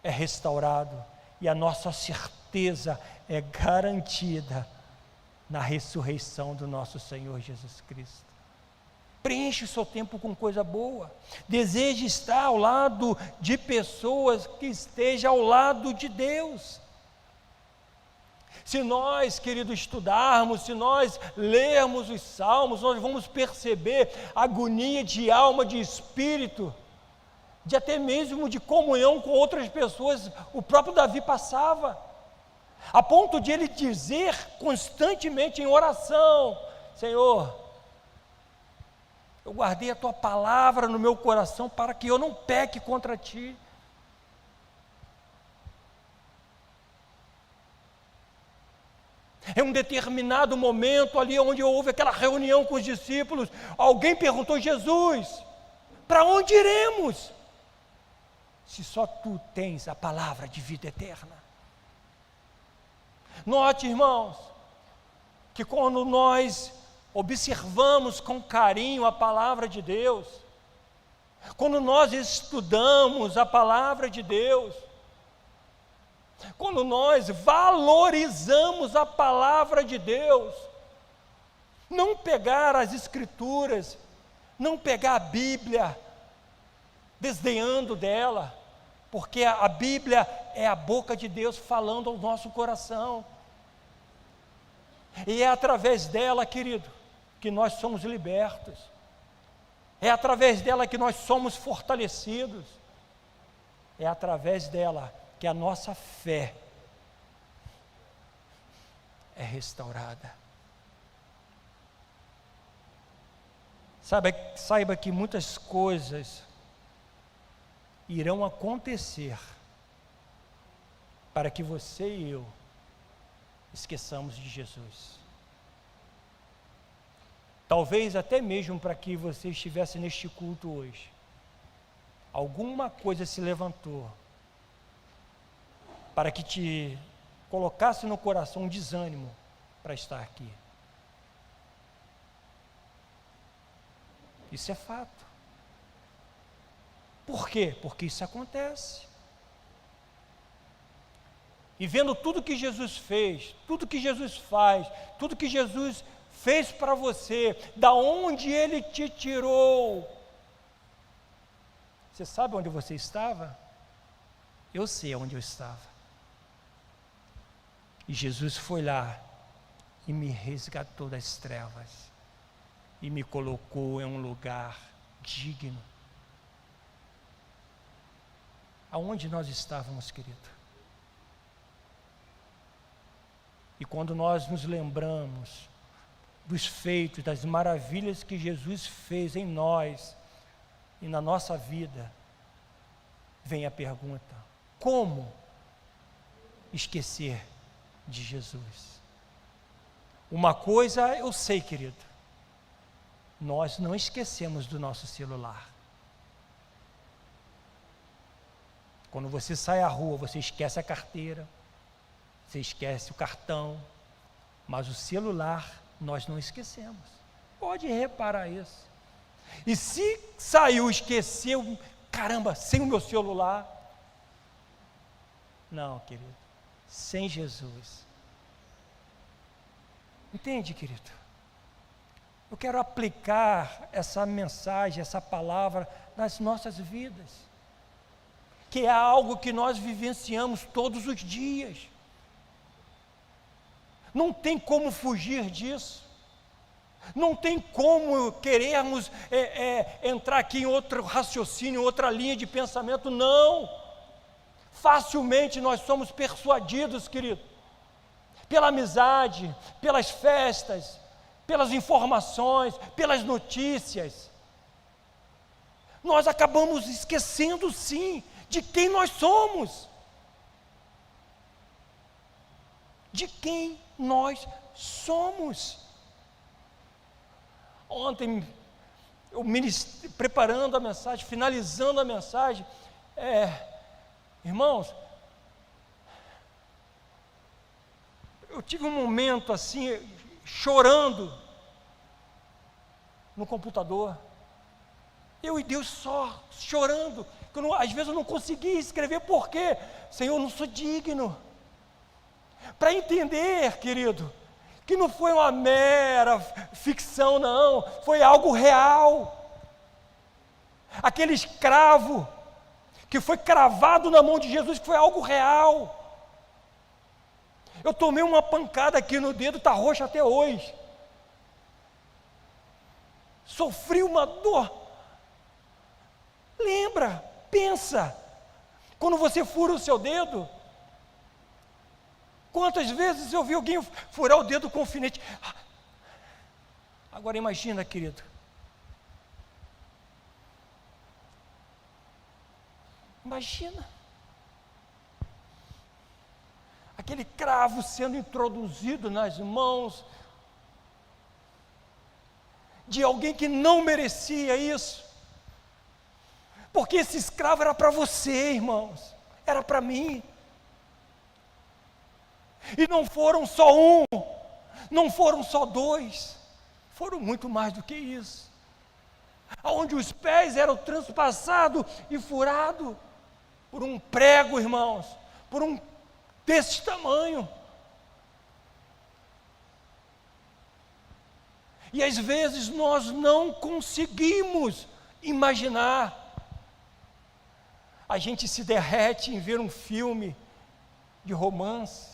é restaurado e a nossa certeza é garantida na ressurreição do nosso Senhor Jesus Cristo. Preenche o seu tempo com coisa boa. Deseje estar ao lado de pessoas que estejam ao lado de Deus. Se nós, querido, estudarmos, se nós lermos os salmos, nós vamos perceber a agonia de alma, de espírito, de até mesmo de comunhão com outras pessoas. O próprio Davi passava, a ponto de ele dizer constantemente em oração: Senhor, eu guardei a tua palavra no meu coração para que eu não peque contra ti. Em um determinado momento ali onde houve aquela reunião com os discípulos, alguém perguntou: Jesus, para onde iremos, se só tu tens a palavra de vida eterna? Note, irmãos, que quando nós observamos com carinho a palavra de Deus, quando nós estudamos a palavra de Deus, quando nós valorizamos a palavra de Deus, não pegar as Escrituras, não pegar a Bíblia, desdenhando dela, porque a Bíblia é a boca de Deus falando ao nosso coração, e é através dela, querido, que nós somos libertos, é através dela que nós somos fortalecidos, é através dela que a nossa fé é restaurada. Saiba que muitas coisas irão acontecer para que você e eu esqueçamos de Jesus. Talvez até mesmo para que você estivesse neste culto hoje, alguma coisa se levantou para que te colocasse no coração um desânimo para estar aqui. Isso é fato. Por quê? Porque isso acontece. E vendo tudo que Jesus fez, tudo que Jesus faz, tudo que Jesus fez para você, da onde Ele te tirou, você sabe onde você estava? Eu sei onde eu estava. E Jesus foi lá e me resgatou das trevas e me colocou em um lugar digno. Aonde nós estávamos, querido? E quando nós nos lembramos dos feitos, das maravilhas que Jesus fez em nós e na nossa vida, vem a pergunta: como esquecer de Jesus? Uma coisa eu sei, querido, nós não esquecemos do nosso celular. Quando você sai à rua, você esquece a carteira, você esquece o cartão, mas o celular nós não esquecemos. Pode reparar isso. E se saiu, esqueceu, caramba, sem o meu celular. Não, querido, sem Jesus. Entende, querido? Eu quero aplicar essa mensagem, essa palavra nas nossas vidas, que é algo que nós vivenciamos todos os dias. Não tem como fugir disso. Não tem como querermos entrar aqui em outro raciocínio, outra linha de pensamento, não. Facilmente nós somos persuadidos, querido, pela amizade, pelas festas, pelas informações, pelas notícias. Nós acabamos esquecendo, sim, de quem nós somos. De quem nós somos. Ontem, eu preparando a mensagem, finalizando a mensagem, irmãos, eu tive um momento assim, chorando no computador, eu e Deus só chorando, às vezes eu não conseguia escrever, por quê? Senhor, eu não sou digno, para entender, querido, que não foi uma mera ficção, não, foi algo real. Aquele escravo que foi cravado na mão de Jesus, que foi algo real. Eu tomei uma pancada aqui no dedo, está roxo até hoje. Sofri uma dor. Lembra, pensa, quando você fura o seu dedo, quantas vezes eu vi alguém furar o dedo com alfinete? Agora imagina, querido. Imagina. Aquele cravo sendo introduzido nas mãos de alguém que não merecia isso. Porque esse escravo era para você, irmãos. Era para mim. E não foram só um, não foram só dois, foram muito mais do que isso. Onde os pés eram transpassados e furados por um prego, irmãos, por um desse tamanho. E às vezes nós não conseguimos imaginar. A gente se derrete em ver um filme de romance.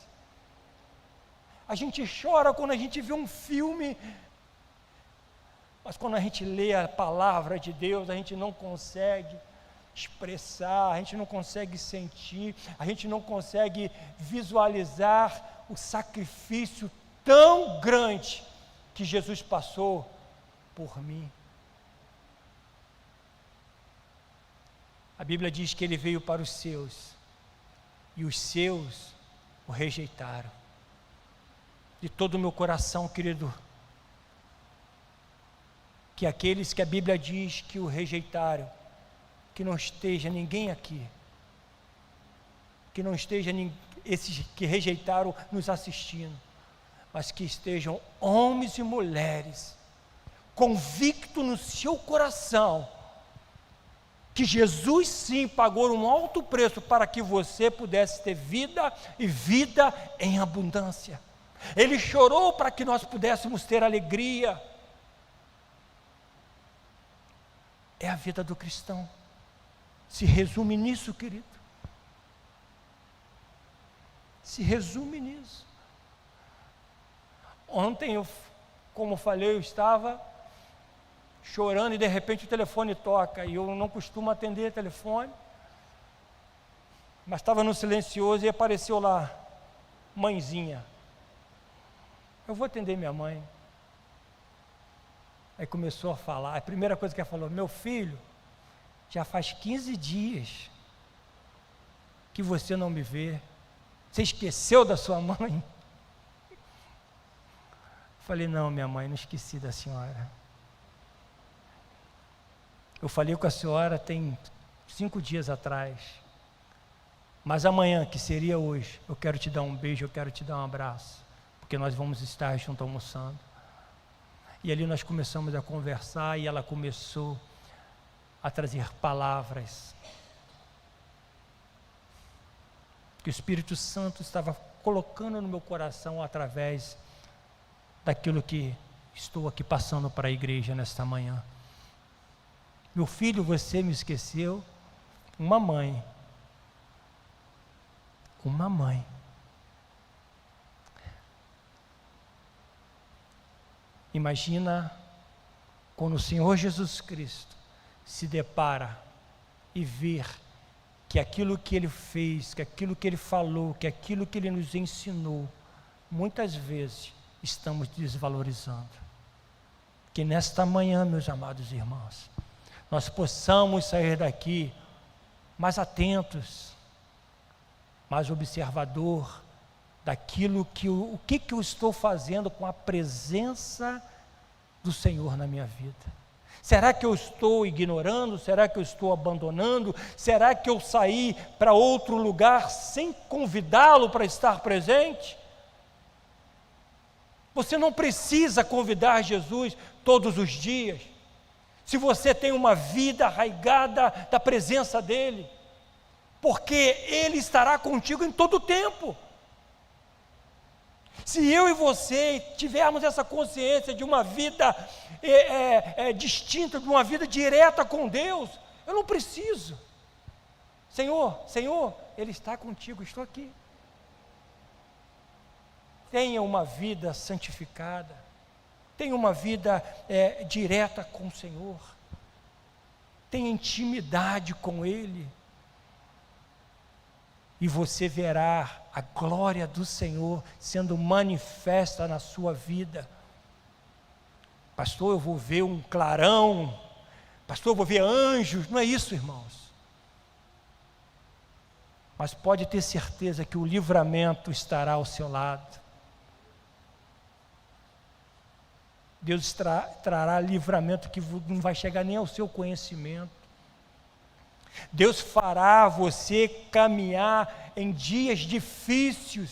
A gente chora quando a gente vê um filme, mas quando a gente lê a palavra de Deus, a gente não consegue expressar, a gente não consegue sentir, a gente não consegue visualizar o sacrifício tão grande que Jesus passou por mim. A Bíblia diz que ele veio para os seus, e os seus o rejeitaram. De todo o meu coração, querido, que aqueles que a Bíblia diz que o rejeitaram, que não esteja ninguém aqui, que não esteja esses que rejeitaram nos assistindo, mas que estejam homens e mulheres convictos no seu coração que Jesus sim pagou um alto preço para que você pudesse ter vida e vida em abundância. Ele chorou para que nós pudéssemos ter alegria. É a vida do cristão. Se resume nisso, querido. Se resume nisso. Ontem, como falei, eu estava chorando e de repente o telefone toca. E eu não costumo atender telefone. Mas estava no silencioso e apareceu lá, mãezinha. Eu vou atender minha mãe. Aí começou a falar, a primeira coisa que ela falou: meu filho, já faz 15 dias que você não me vê. Você esqueceu da sua mãe? Falei, não, minha mãe, não esqueci da senhora. Eu falei com a senhora tem 5 dias atrás. Mas amanhã, que seria hoje, eu quero te dar um beijo, eu quero te dar um abraço. Porque nós vamos estar juntos almoçando. E ali nós começamos a conversar e ela começou a trazer palavras que o Espírito Santo estava colocando no meu coração através daquilo que estou aqui passando para a igreja nesta manhã. Meu filho, você me esqueceu. Uma mãe. Imagina quando o Senhor Jesus Cristo se depara e ver que aquilo que Ele fez, que aquilo que Ele falou, que aquilo que Ele nos ensinou, muitas vezes estamos desvalorizando. Que nesta manhã, meus amados irmãos, nós possamos sair daqui mais atentos, mais observador daquilo que o que eu estou fazendo com a presença do Senhor na minha vida. Será que eu estou ignorando? Será que eu estou abandonando? Será que eu saí para outro lugar sem convidá-lo para estar presente? Você não precisa convidar Jesus todos os dias, se você tem uma vida arraigada da presença dEle, porque Ele estará contigo em todo o tempo. Se eu e você tivermos essa consciência de uma vida distinta, de uma vida direta com Deus, eu não preciso. Senhor, Ele está contigo, estou aqui. Tenha uma vida santificada, tenha uma vida direta com o Senhor, tenha intimidade com Ele, e você verá a glória do Senhor sendo manifesta na sua vida. Pastor, eu vou ver um clarão, pastor, eu vou ver anjos. Não é isso, irmãos. Mas pode ter certeza que o livramento estará ao seu lado. Deus trará livramento que não vai chegar nem ao seu conhecimento. Deus fará você caminhar em dias difíceis,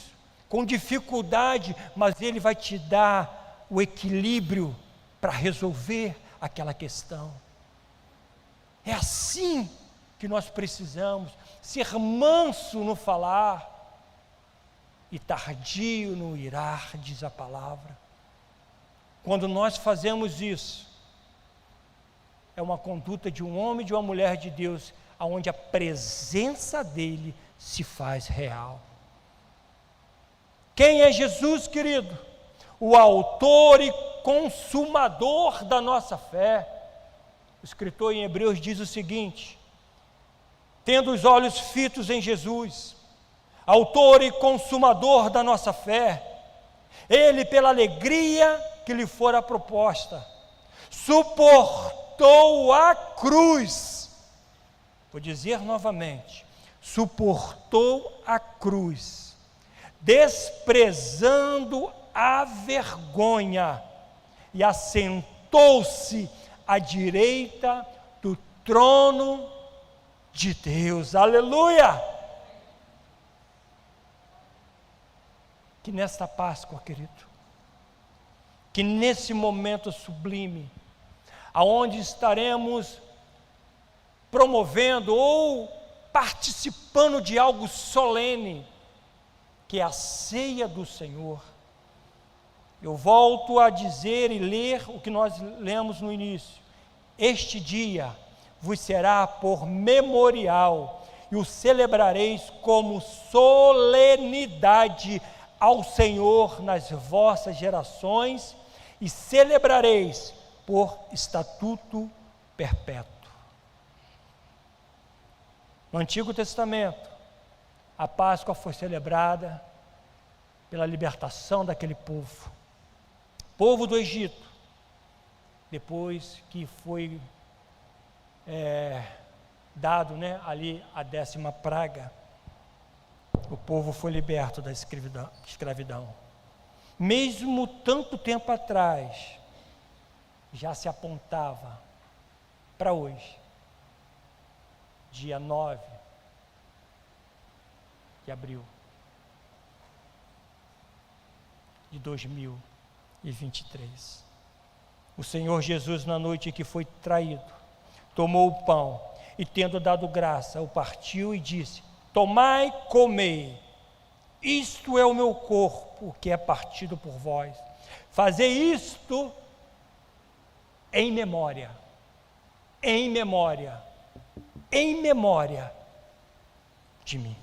com dificuldade, mas Ele vai te dar o equilíbrio para resolver aquela questão. É assim que nós precisamos, ser manso no falar e tardio no irar, diz a palavra. Quando nós fazemos isso, é uma conduta de um homem e de uma mulher de Deus, onde a presença dele se faz real. Quem é Jesus, querido? O autor e consumador da nossa fé. O escritor em Hebreus diz o seguinte: tendo os olhos fitos em Jesus, autor e consumador da nossa fé, Ele, pela alegria que lhe fora proposta, suportou a cruz. Vou dizer novamente, suportou a cruz, desprezando a vergonha, e assentou-se à direita do trono de Deus. Aleluia! Que nesta Páscoa, querido, que nesse momento sublime, aonde estaremos promovendo ou participando de algo solene, que é a ceia do Senhor. Eu volto a dizer e ler o que nós lemos no início. Este dia vos será por memorial, e o celebrareis como solenidade ao Senhor nas vossas gerações, e celebrareis por estatuto perpétuo. No Antigo Testamento, a Páscoa foi celebrada pela libertação daquele povo do Egito, depois que foi dado, ali a 10ª praga, o povo foi liberto da escravidão. mesmo tanto tempo atrás, já se apontava para hoje, dia 9 de abril de 2023. O Senhor Jesus, na noite em que foi traído, tomou o pão e, tendo dado graça, o partiu e disse: tomai, comei, isto é o meu corpo, que é partido por vós. Fazei isto em memória, em memória, em memória de mim.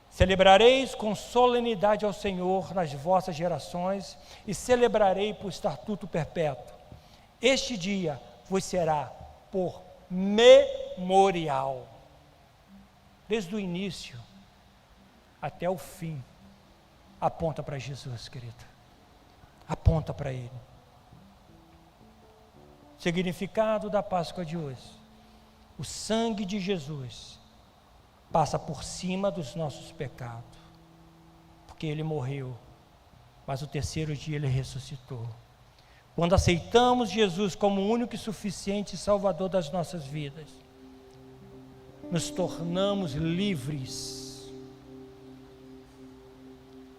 Celebrareis com solenidade ao Senhor nas vossas gerações, e celebrarei por estatuto perpétuo. Este dia vos será por memorial. Desde o início até o fim, aponta para Jesus, querido. Aponta para Ele. Significado da Páscoa de hoje: o sangue de Jesus passa por cima dos nossos pecados, porque Ele morreu, mas o terceiro dia Ele ressuscitou. Quando aceitamos Jesus como o único e suficiente Salvador das nossas vidas, nos tornamos livres.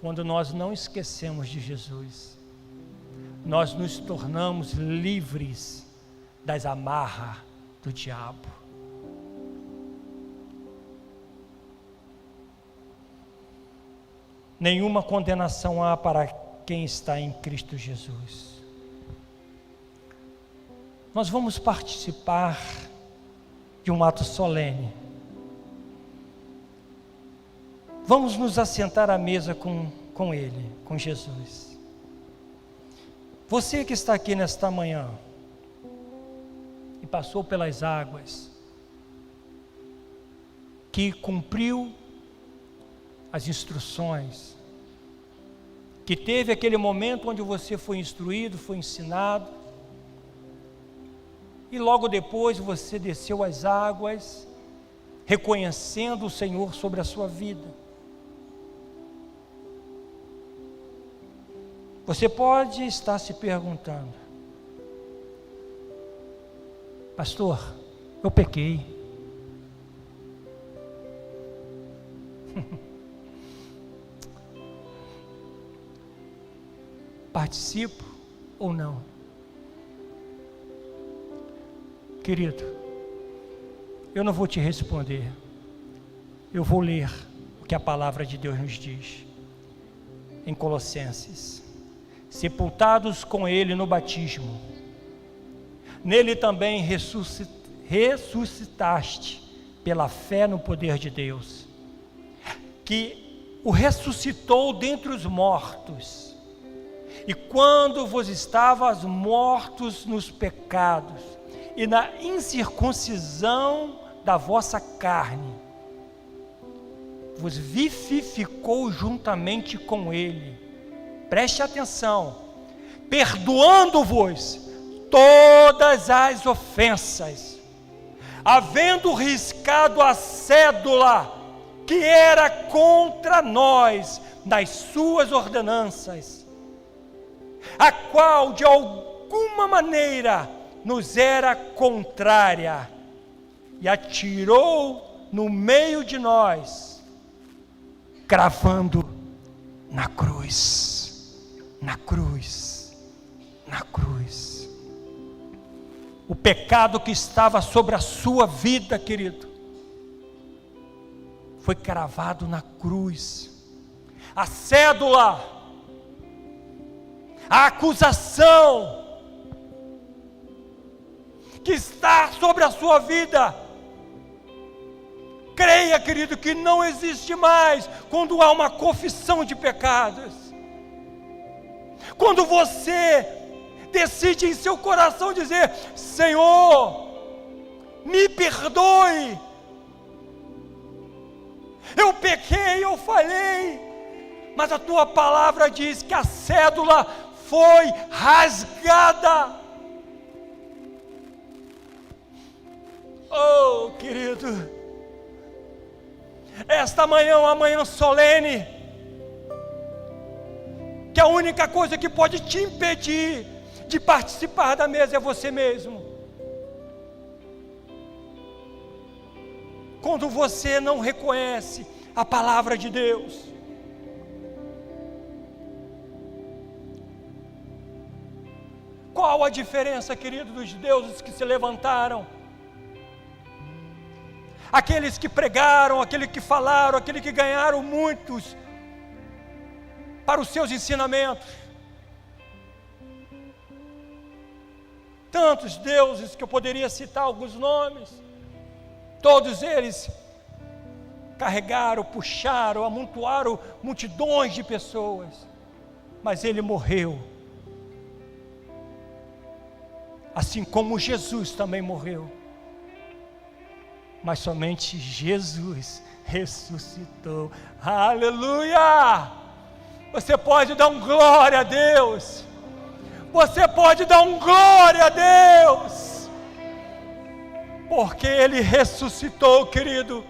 Quando nós não esquecemos de Jesus, nós nos tornamos livres das amarras do diabo. Nenhuma condenação há para quem está em Cristo Jesus. Nós vamos participar de um ato solene. Vamos nos assentar à mesa com Ele, com Jesus. Você que está aqui nesta manhã e passou pelas águas, que cumpriu as instruções, que teve aquele momento onde você foi instruído, foi ensinado, e logo depois você desceu as águas, reconhecendo o Senhor sobre a sua vida. Você pode estar se perguntando: pastor, eu pequei. Participo ou não? Querido, eu não vou te responder. Eu vou ler o que a palavra de Deus nos diz em Colossenses: sepultados com Ele no batismo, nele também ressuscitaste pela fé no poder de Deus, que o ressuscitou dentre os mortos. E quando vos estavas mortos nos pecados e na incircuncisão da vossa carne, vos vivificou juntamente com Ele. Preste atenção: perdoando-vos todas as ofensas, havendo riscado a cédula que era contra nós nas suas ordenanças, a qual de alguma maneira nos era contrária, e atirou no meio de nós, cravando na cruz, na cruz, na cruz. O pecado que estava sobre a sua vida, querido, foi cravado na cruz. A cédula, a acusação que está sobre a sua vida, creia, querido, que não existe mais quando há uma confissão de pecados. Quando você decide em seu coração dizer: Senhor, me perdoe, eu pequei, eu falhei, mas a tua palavra diz que a cédula foi rasgada. Oh, querido, esta manhã é uma manhã solene, que a única coisa que pode te impedir de participar da mesa é você mesmo. Quando você não reconhece a palavra de Deus. Qual a diferença, querido, dos deuses que se levantaram? Aqueles que pregaram, aqueles que falaram, aqueles que ganharam muitos para os seus ensinamentos. Tantos deuses que eu poderia citar alguns nomes. Todos eles carregaram, puxaram, amontoaram multidões de pessoas. Mas ele morreu. Assim como Jesus também morreu. Mas somente Jesus ressuscitou. Aleluia! Você pode dar um glória a Deus. Você pode dar um glória a Deus. Porque Ele ressuscitou, querido.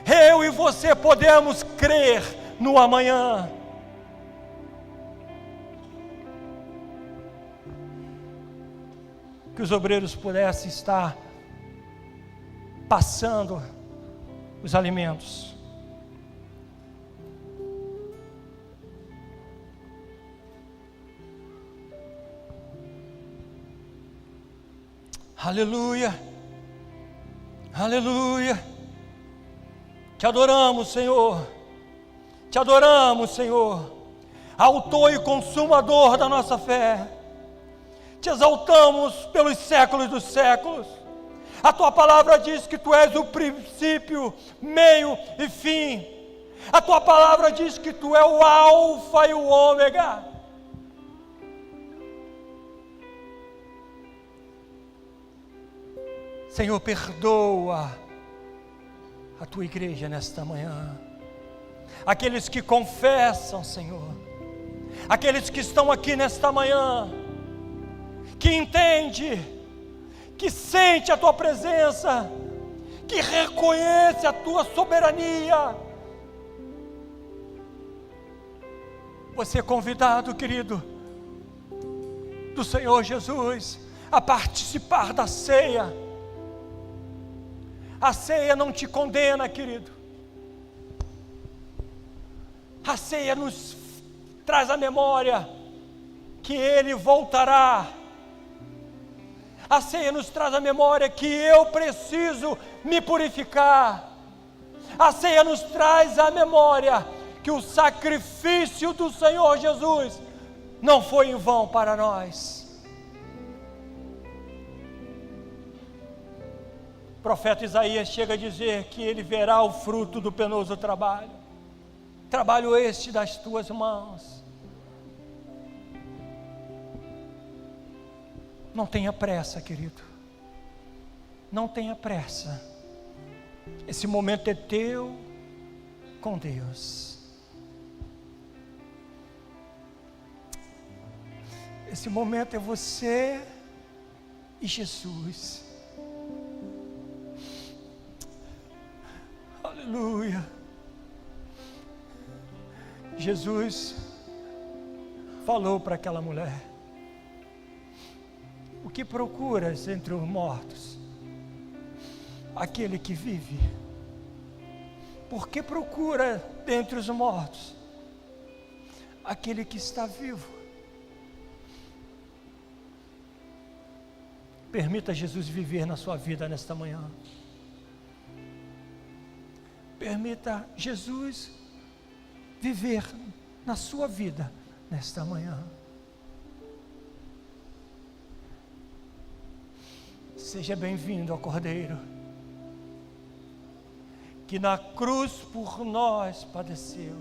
Eu e você podemos crer no amanhã. Que os obreiros pudessem estar passando os alimentos. Aleluia, aleluia. Te adoramos, Senhor. Te adoramos, Senhor, autor e consumador da nossa fé. Te exaltamos pelos séculos dos séculos. A tua palavra diz que tu és o princípio, meio e fim. A tua palavra diz que tu é o alfa e o ômega. Senhor, perdoa a tua igreja nesta manhã. Aqueles que confessam, Senhor. Aqueles que estão aqui nesta manhã, que entende, que sente a tua presença, que reconhece a tua soberania. Você é convidado, querido, do Senhor Jesus, a participar da ceia. A ceia não te condena, querido. A ceia nos traz a memória que Ele voltará. A ceia nos traz a memória que eu preciso me purificar. A ceia nos traz a memória que o sacrifício do Senhor Jesus não foi em vão para nós. O profeta Isaías chega a dizer que ele verá o fruto do penoso trabalho. Trabalho este das tuas mãos. Não tenha pressa, querido. Não tenha pressa. Esse momento é teu com Deus. Esse momento é você e Jesus. Aleluia. Jesus falou para aquela mulher: o que procuras entre os mortos? Aquele que vive. Por que procura dentre os mortos aquele que está vivo? Permita Jesus viver na sua vida nesta manhã. Permita Jesus viver na sua vida nesta manhã. Seja bem-vindo ao Cordeiro, que na cruz por nós padeceu.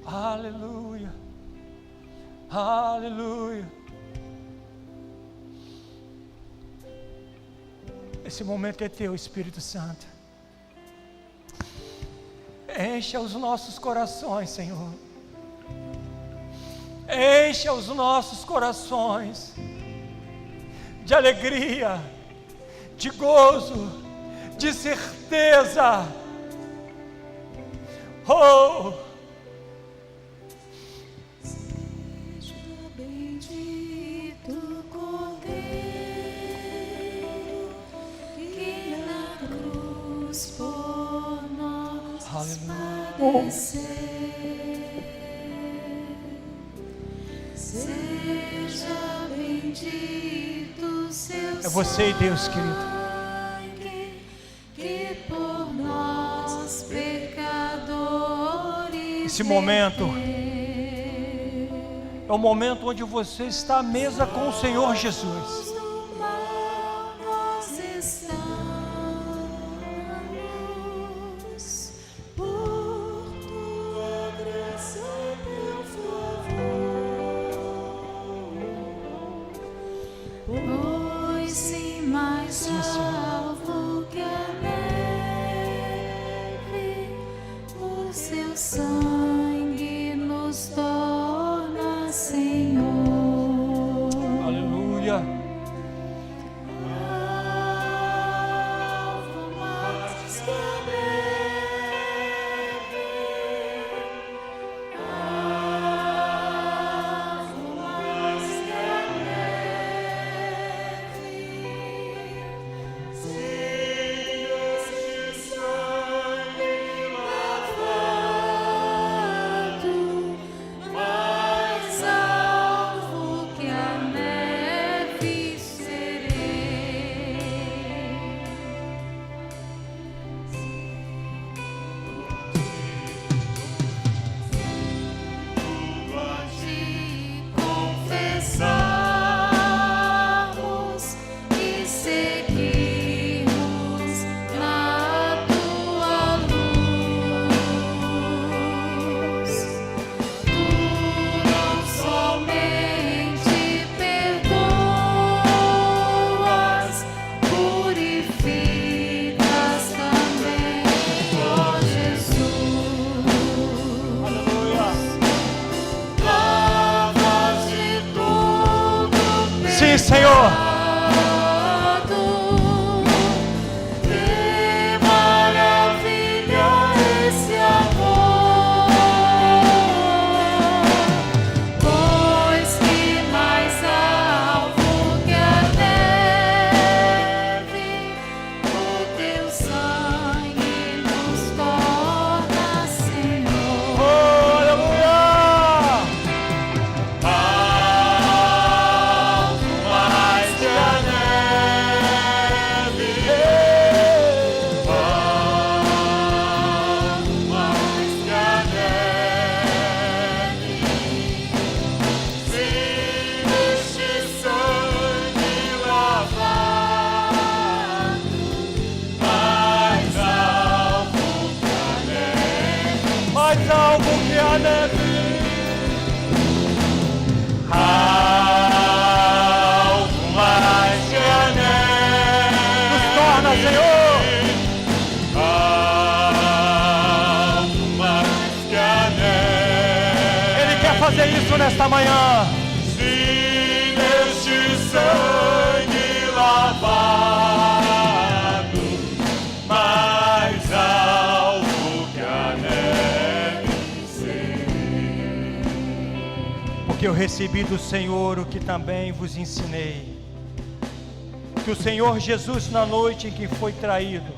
Aleluia, aleluia. Esse momento é teu, Espírito Santo. Encha os nossos corações, Senhor. Encha os nossos corações de alegria, de gozo, de certeza. Oh! Seja bendito o Cordeiro que na cruz por nós padeceu. Seja bendito seu É você e Deus, querido. sangue que por nós pecadores Esse momento verteu. é o momento onde você está à mesa com o Senhor Jesus. Do mal nós estamos por tua graça, teu favor. Pois sim, mais Sim, Senhor. salvo que a neve, o seu sangue nos torna Senhor. Aleluia. Alvo mais que a neve, alvo mais que a neve, se este sangue lavado, mais alvo que a neve serei. Te confessarmos e seguirmos na tua luz. Tu não somente perdoas, purificas também, ó Jesus. Aleluia. Lavas de todo Sim, Senhor. pecado. Que maravilha esse amor, pois que mais alvo que a neve, o teu sangue nos torna Senhor. Oh, aleluia. Alvo mais que a neve, alvo mais que a neve, se este sangue lavado, mais alvo que a neve. Mais algo que a neve. Alvo mais que a neve, Nos torna, Senhor. alvo mais que a neve. Ele quer fazer isso nesta manhã. Se neste sangue lavado, mais alvo que a neve serei. Porque eu recebi do Senhor o que também vos ensinei. Que o Senhor Jesus, na noite em que foi traído,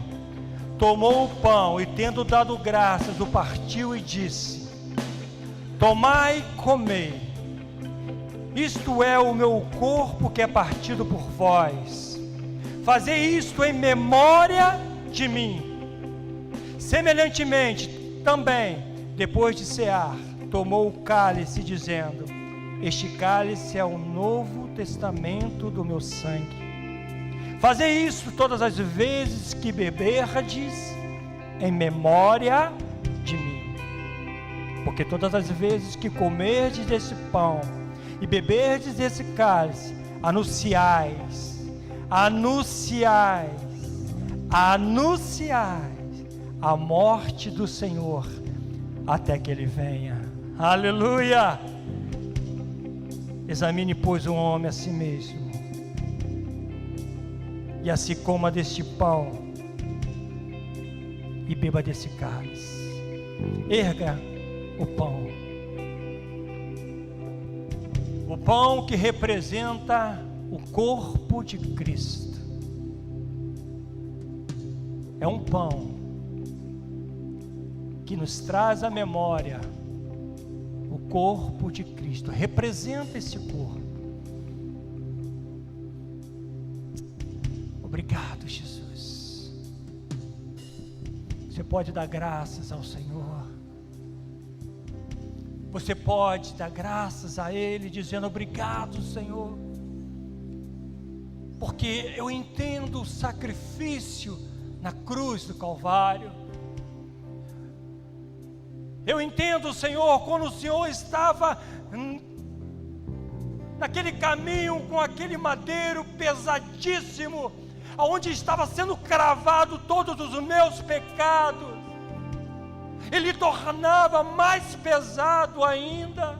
tomou o pão e, tendo dado graças, o partiu e disse: Tomai e comei. Isto é o meu corpo que é partido por vós. Fazei isto em memória de mim. Semelhantemente, também, depois de cear, tomou o cálice, dizendo: Este cálice é o novo testamento do meu sangue. Fazei isso todas as vezes que beberdes, em memória de mim. Porque todas as vezes que comerdes desse pão e beberdes desse cálice, anunciais a morte do Senhor até que Ele venha. Aleluia! Examine, pois, o homem a si mesmo, e assim coma deste pão e beba desse cálice. Erga o pão. O pão que representa o corpo de Cristo. É um pão que nos traz à memória o corpo de Cristo. Representa esse corpo. Obrigado, Jesus. Você pode dar graças ao Senhor. Você pode dar graças a Ele, dizendo: obrigado, Senhor, porque eu entendo o sacrifício na cruz do Calvário. Eu entendo, Senhor, quando o Senhor estava naquele caminho com aquele madeiro pesadíssimo, onde estava sendo cravado todos os meus pecados, Ele tornava mais pesado ainda.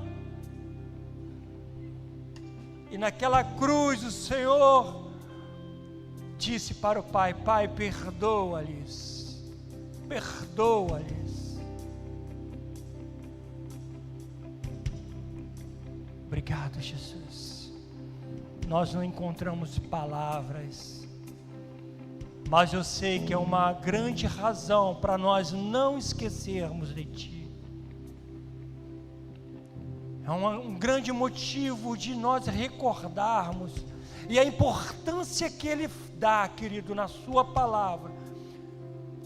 E naquela cruz o Senhor disse para o Pai: Pai, perdoa-lhes, perdoa-lhes. Obrigado, Jesus. Nós não encontramos palavras, mas eu sei que é uma grande razão para nós não esquecermos de Ti. É um grande motivo de nós recordarmos, e a importância que Ele dá, querido, na Sua palavra,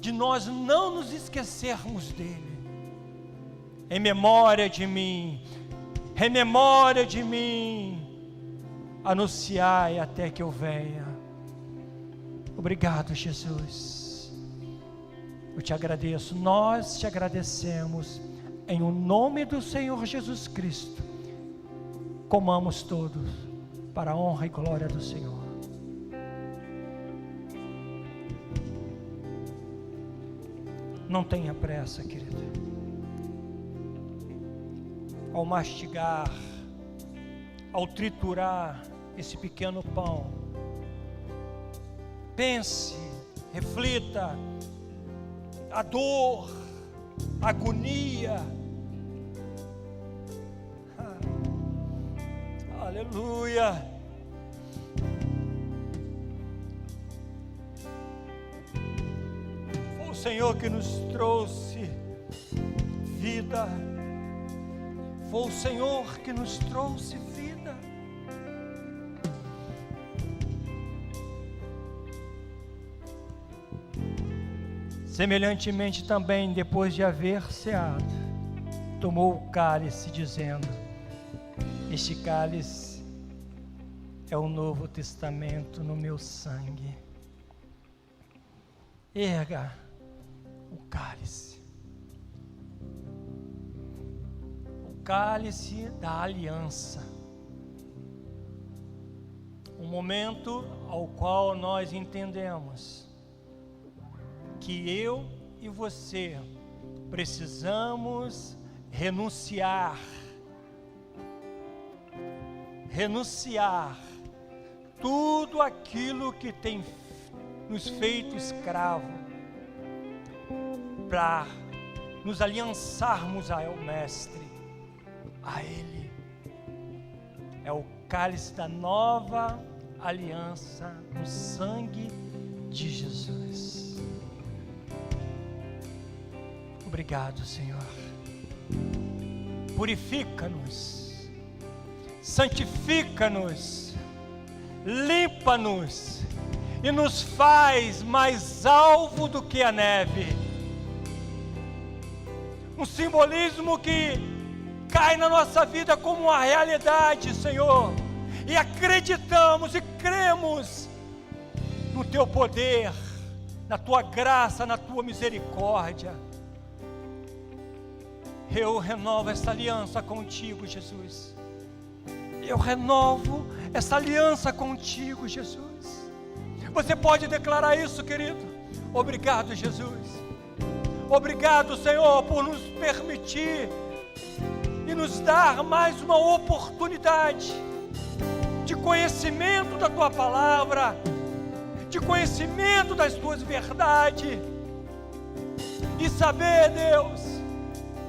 de nós não nos esquecermos dEle. Em memória de mim, em memória de mim, anunciai até que eu venha. Obrigado, Jesus. Eu te agradeço, nós te agradecemos, em o nome do Senhor Jesus Cristo. Comamos todos, para a honra e glória do Senhor. Não tenha pressa, querido. Ao mastigar, ao triturar esse pequeno pão, pense, reflita a dor, a agonia. Aleluia. Foi o Senhor que nos trouxe vida. Foi o Senhor que nos trouxe vida. Semelhantemente também, depois de haver ceado, tomou o cálice, dizendo: este cálice é o Novo Testamento no meu sangue. Erga o cálice. Cálice da aliança, um momento ao qual nós entendemos que eu e você precisamos renunciar tudo aquilo que tem nos feito escravo, para nos aliançarmos ao Mestre, a Ele. É o cálice da nova aliança no sangue de Jesus. Obrigado, Senhor. Purifica-nos, santifica-nos, limpa-nos e nos faz mais alvo do que a neve. Um simbolismo que cai na nossa vida como uma realidade, Senhor, e acreditamos e cremos no Teu poder, na Tua graça, na Tua misericórdia. Eu renovo essa aliança contigo, Jesus. Eu renovo essa aliança contigo, Jesus. Você pode declarar isso, querido? Obrigado, Jesus. Obrigado, Senhor, por nos permitir e nos dar mais uma oportunidade de conhecimento da Tua palavra, de conhecimento das Tuas verdades, e saber, Deus,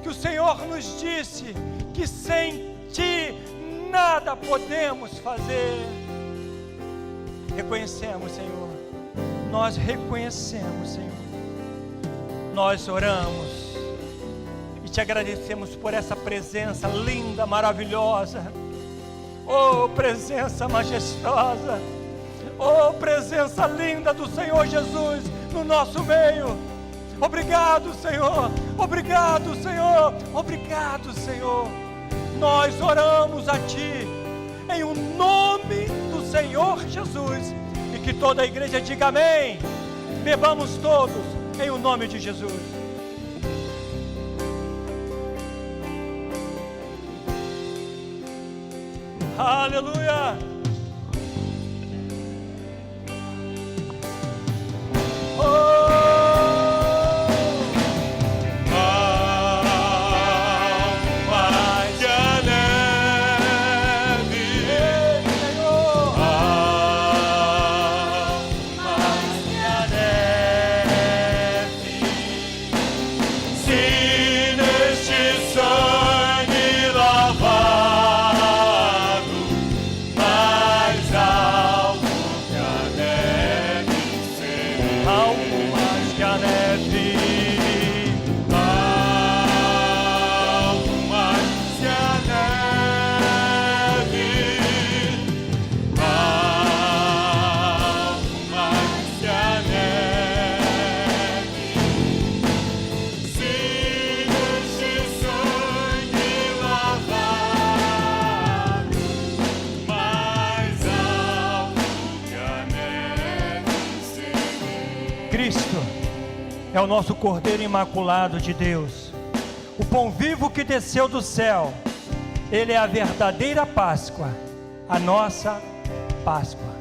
que o Senhor nos disse que sem Ti nada podemos fazer. Reconhecemos, Senhor, nós reconhecemos, Senhor, nós oramos e Te agradecemos por essa presença linda, maravilhosa, oh presença majestosa, oh presença linda do Senhor Jesus no nosso meio. Obrigado, Senhor, obrigado, Senhor, obrigado, Senhor. Nós oramos a Ti em o nome do Senhor Jesus, e que toda a igreja diga amém. Bebamos todos em o nome de Jesus. Aleluia. É o nosso Cordeiro Imaculado de Deus, o pão vivo que desceu do céu. Ele é a verdadeira Páscoa, a nossa Páscoa.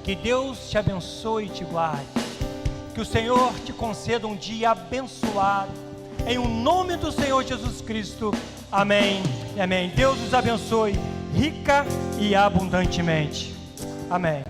Que Deus te abençoe e te guarde, que o Senhor te conceda um dia abençoado, em o nome do Senhor Jesus Cristo, amém e amém. Deus os abençoe rica e abundantemente, amém.